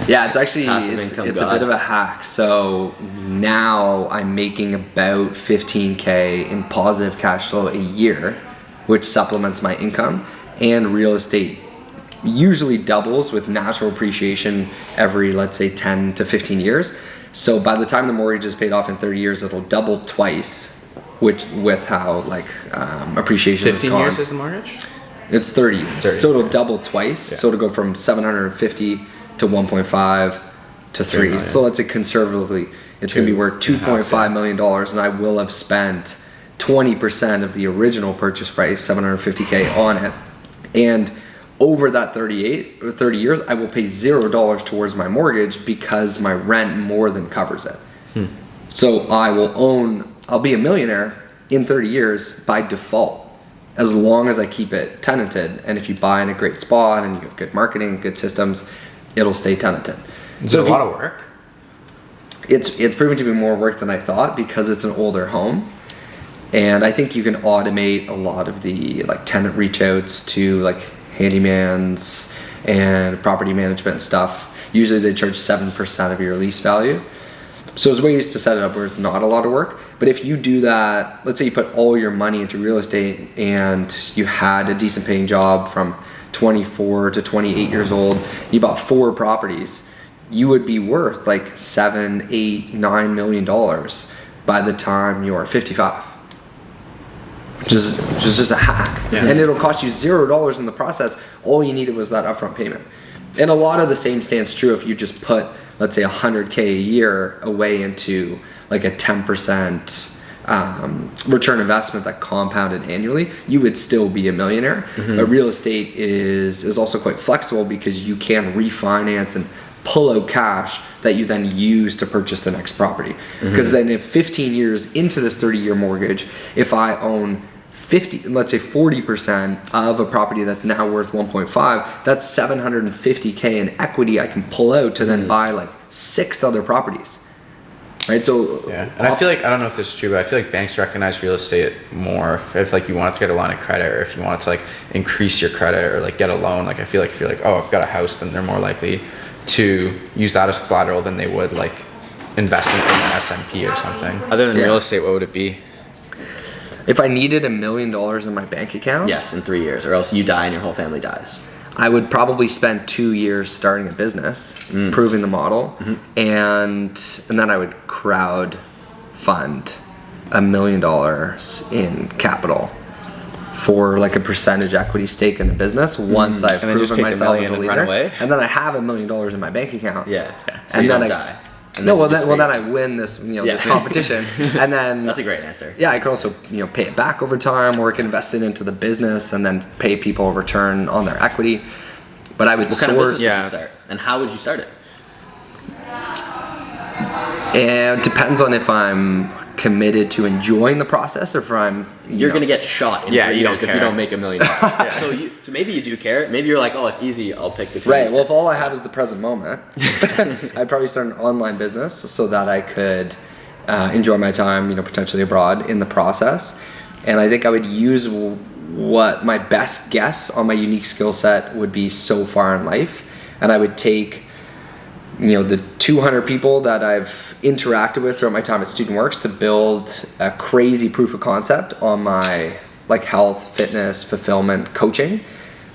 Yeah, it's actually Passive it's income a god. bit of a hack. So now I'm making about 15K in positive cash flow a year, which supplements my income, and real estate usually doubles with natural appreciation every, let's say, 10 to 15 years. So by the time the mortgage is paid off in 30 years, it'll double twice, which with how appreciation 15 has gone. years is the mortgage? It's 30 years. 30, So it'll double twice. Yeah. So it'll go from 750 to 1.5 to 3. million. So let's say conservatively, it's going to be worth $2.5 million, and I will have spent 20% of the original purchase price, 750K, on it. And over that 30 years, I will pay $0 towards my mortgage because my rent more than covers it. So I'll be a millionaire in 30 years by default, as long as I keep it tenanted. And if you buy in a great spot and you have good marketing, good systems, it'll stay tenanted. Is it a lot of work? It's proven to be more work than I thought because it's an older home. And I think you can automate a lot of the like tenant reach outs to like handymans and property management stuff. Usually they charge 7% of your lease value. So there's ways to set it up where it's not a lot of work. But if you do that, let's say you put all your money into real estate and you had a decent paying job from 24 to 28 years old, you bought 4 properties, you would be worth like $7, $8, $9 million by the time you're 55. Which is just a hack. Yeah. And it'll cost you $0 in the process. All you needed was that upfront payment. And a lot of the same stands true if you just put, let's say, $100K a year away into like a 10% return investment that compounded annually, you would still be a millionaire. But real estate is also quite flexible because you can refinance and pull out cash that you then use to purchase the next property. Because then if 15 years into this 30-year mortgage, if I own 40% of a property that's now worth 1.5, that's $750K in equity I can pull out to then buy like 6 other properties. Right? So yeah, and I feel like, I don't know if this is true, but I feel like banks recognize real estate more if like you wanted to get a line of credit, or if you wanted to like increase your credit or like get a loan. Like I feel like if you're like, oh, I've got a house, then they're more likely to use that as collateral than they would like investment in an S&P or something. Other than real estate, what would it be? If I needed $1 million in my bank account, Yes, in 3 years, or else you die and your whole family dies. I would probably spend 2 years starting a business, proving the model, and then I would crowd fund $1 million in capital for like a percentage equity stake in the business once I've And then just proven take myself $1 as a million and run leader, away? and then I have $1 million in my bank account. So And you then don't I die. And No, then then I win this this competition, and then That's a great answer. yeah, I could also pay it back over time, or I could invest it into the business and then pay people a return on their equity. But I would What kind of business source. would you start? And how would you start it? It depends on if I'm committed to enjoying the process or if I'm. You're gonna get shot in 3 you years don't if you care. don't make $1 million. So maybe you do care. Maybe you're like, oh, it's easy. I'll pick the 3 Right. years. Well, if all I have is the present moment, I'd probably start an online business so that I could enjoy my time, potentially abroad in the process. And I think I would use what my best guess on my unique skill set would be so far in life, and I would take the 200 people that I've interacted with throughout my time at StudentWorks to build a crazy proof of concept on my like health, fitness, fulfillment coaching.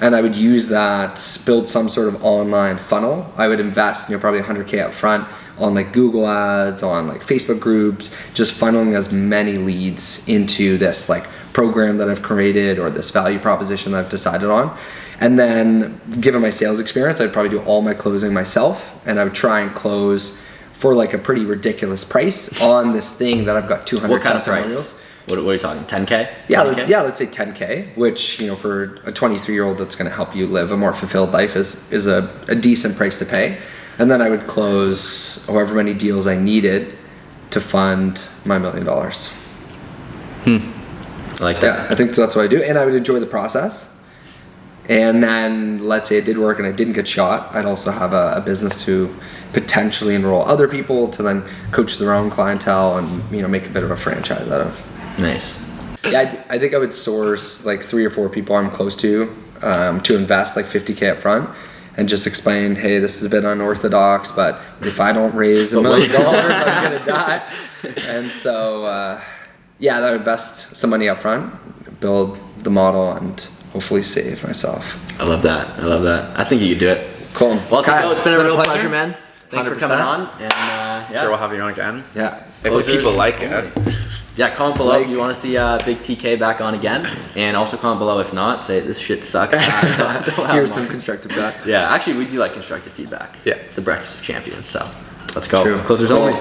And I would use that, build some sort of online funnel. I would invest probably $100K up front on like Google ads, on like Facebook groups, just funneling as many leads into this like program that I've created or this value proposition that I've decided on. And then given my sales experience, I'd probably do all my closing myself, and I would try and close for like a pretty ridiculous price on this thing that I've got 200 What kind of testimonials. price? What are you talking? 10K? Yeah, 20K? let's say 10K, which for a 23-year-old that's going to help you live a more fulfilled life is a decent price to pay. And then I would close however many deals I needed to fund my $1 million. I like that. Yeah, I think that's what I do, and I would enjoy the process. And then let's say it did work and I didn't get shot, I'd also have a business to potentially enroll other people to then coach their own clientele and make a bit of a franchise out of. Nice. Yeah, I think I would source like 3 or 4 people I'm close to invest like $50K up front and just explain, hey, this is a bit unorthodox, but if I don't raise $1 million, I'm gonna die. And so I would invest some money up front, build the model, and hopefully save myself. I love that. I think you could do it. Cool. Well, Kyle, it's been a real pleasure, man. Thanks for 100%. coming on. And Sure, we'll have you on again. Yeah. If the people like it. Yeah, comment below if you want to see Big TK back on again, and also comment below if not. Say this shit sucks. Don't have Here's him some on. constructive feedback. Yeah, actually we do like constructive feedback. Yeah. It's the breakfast of champions. So let's go. True. Closers only.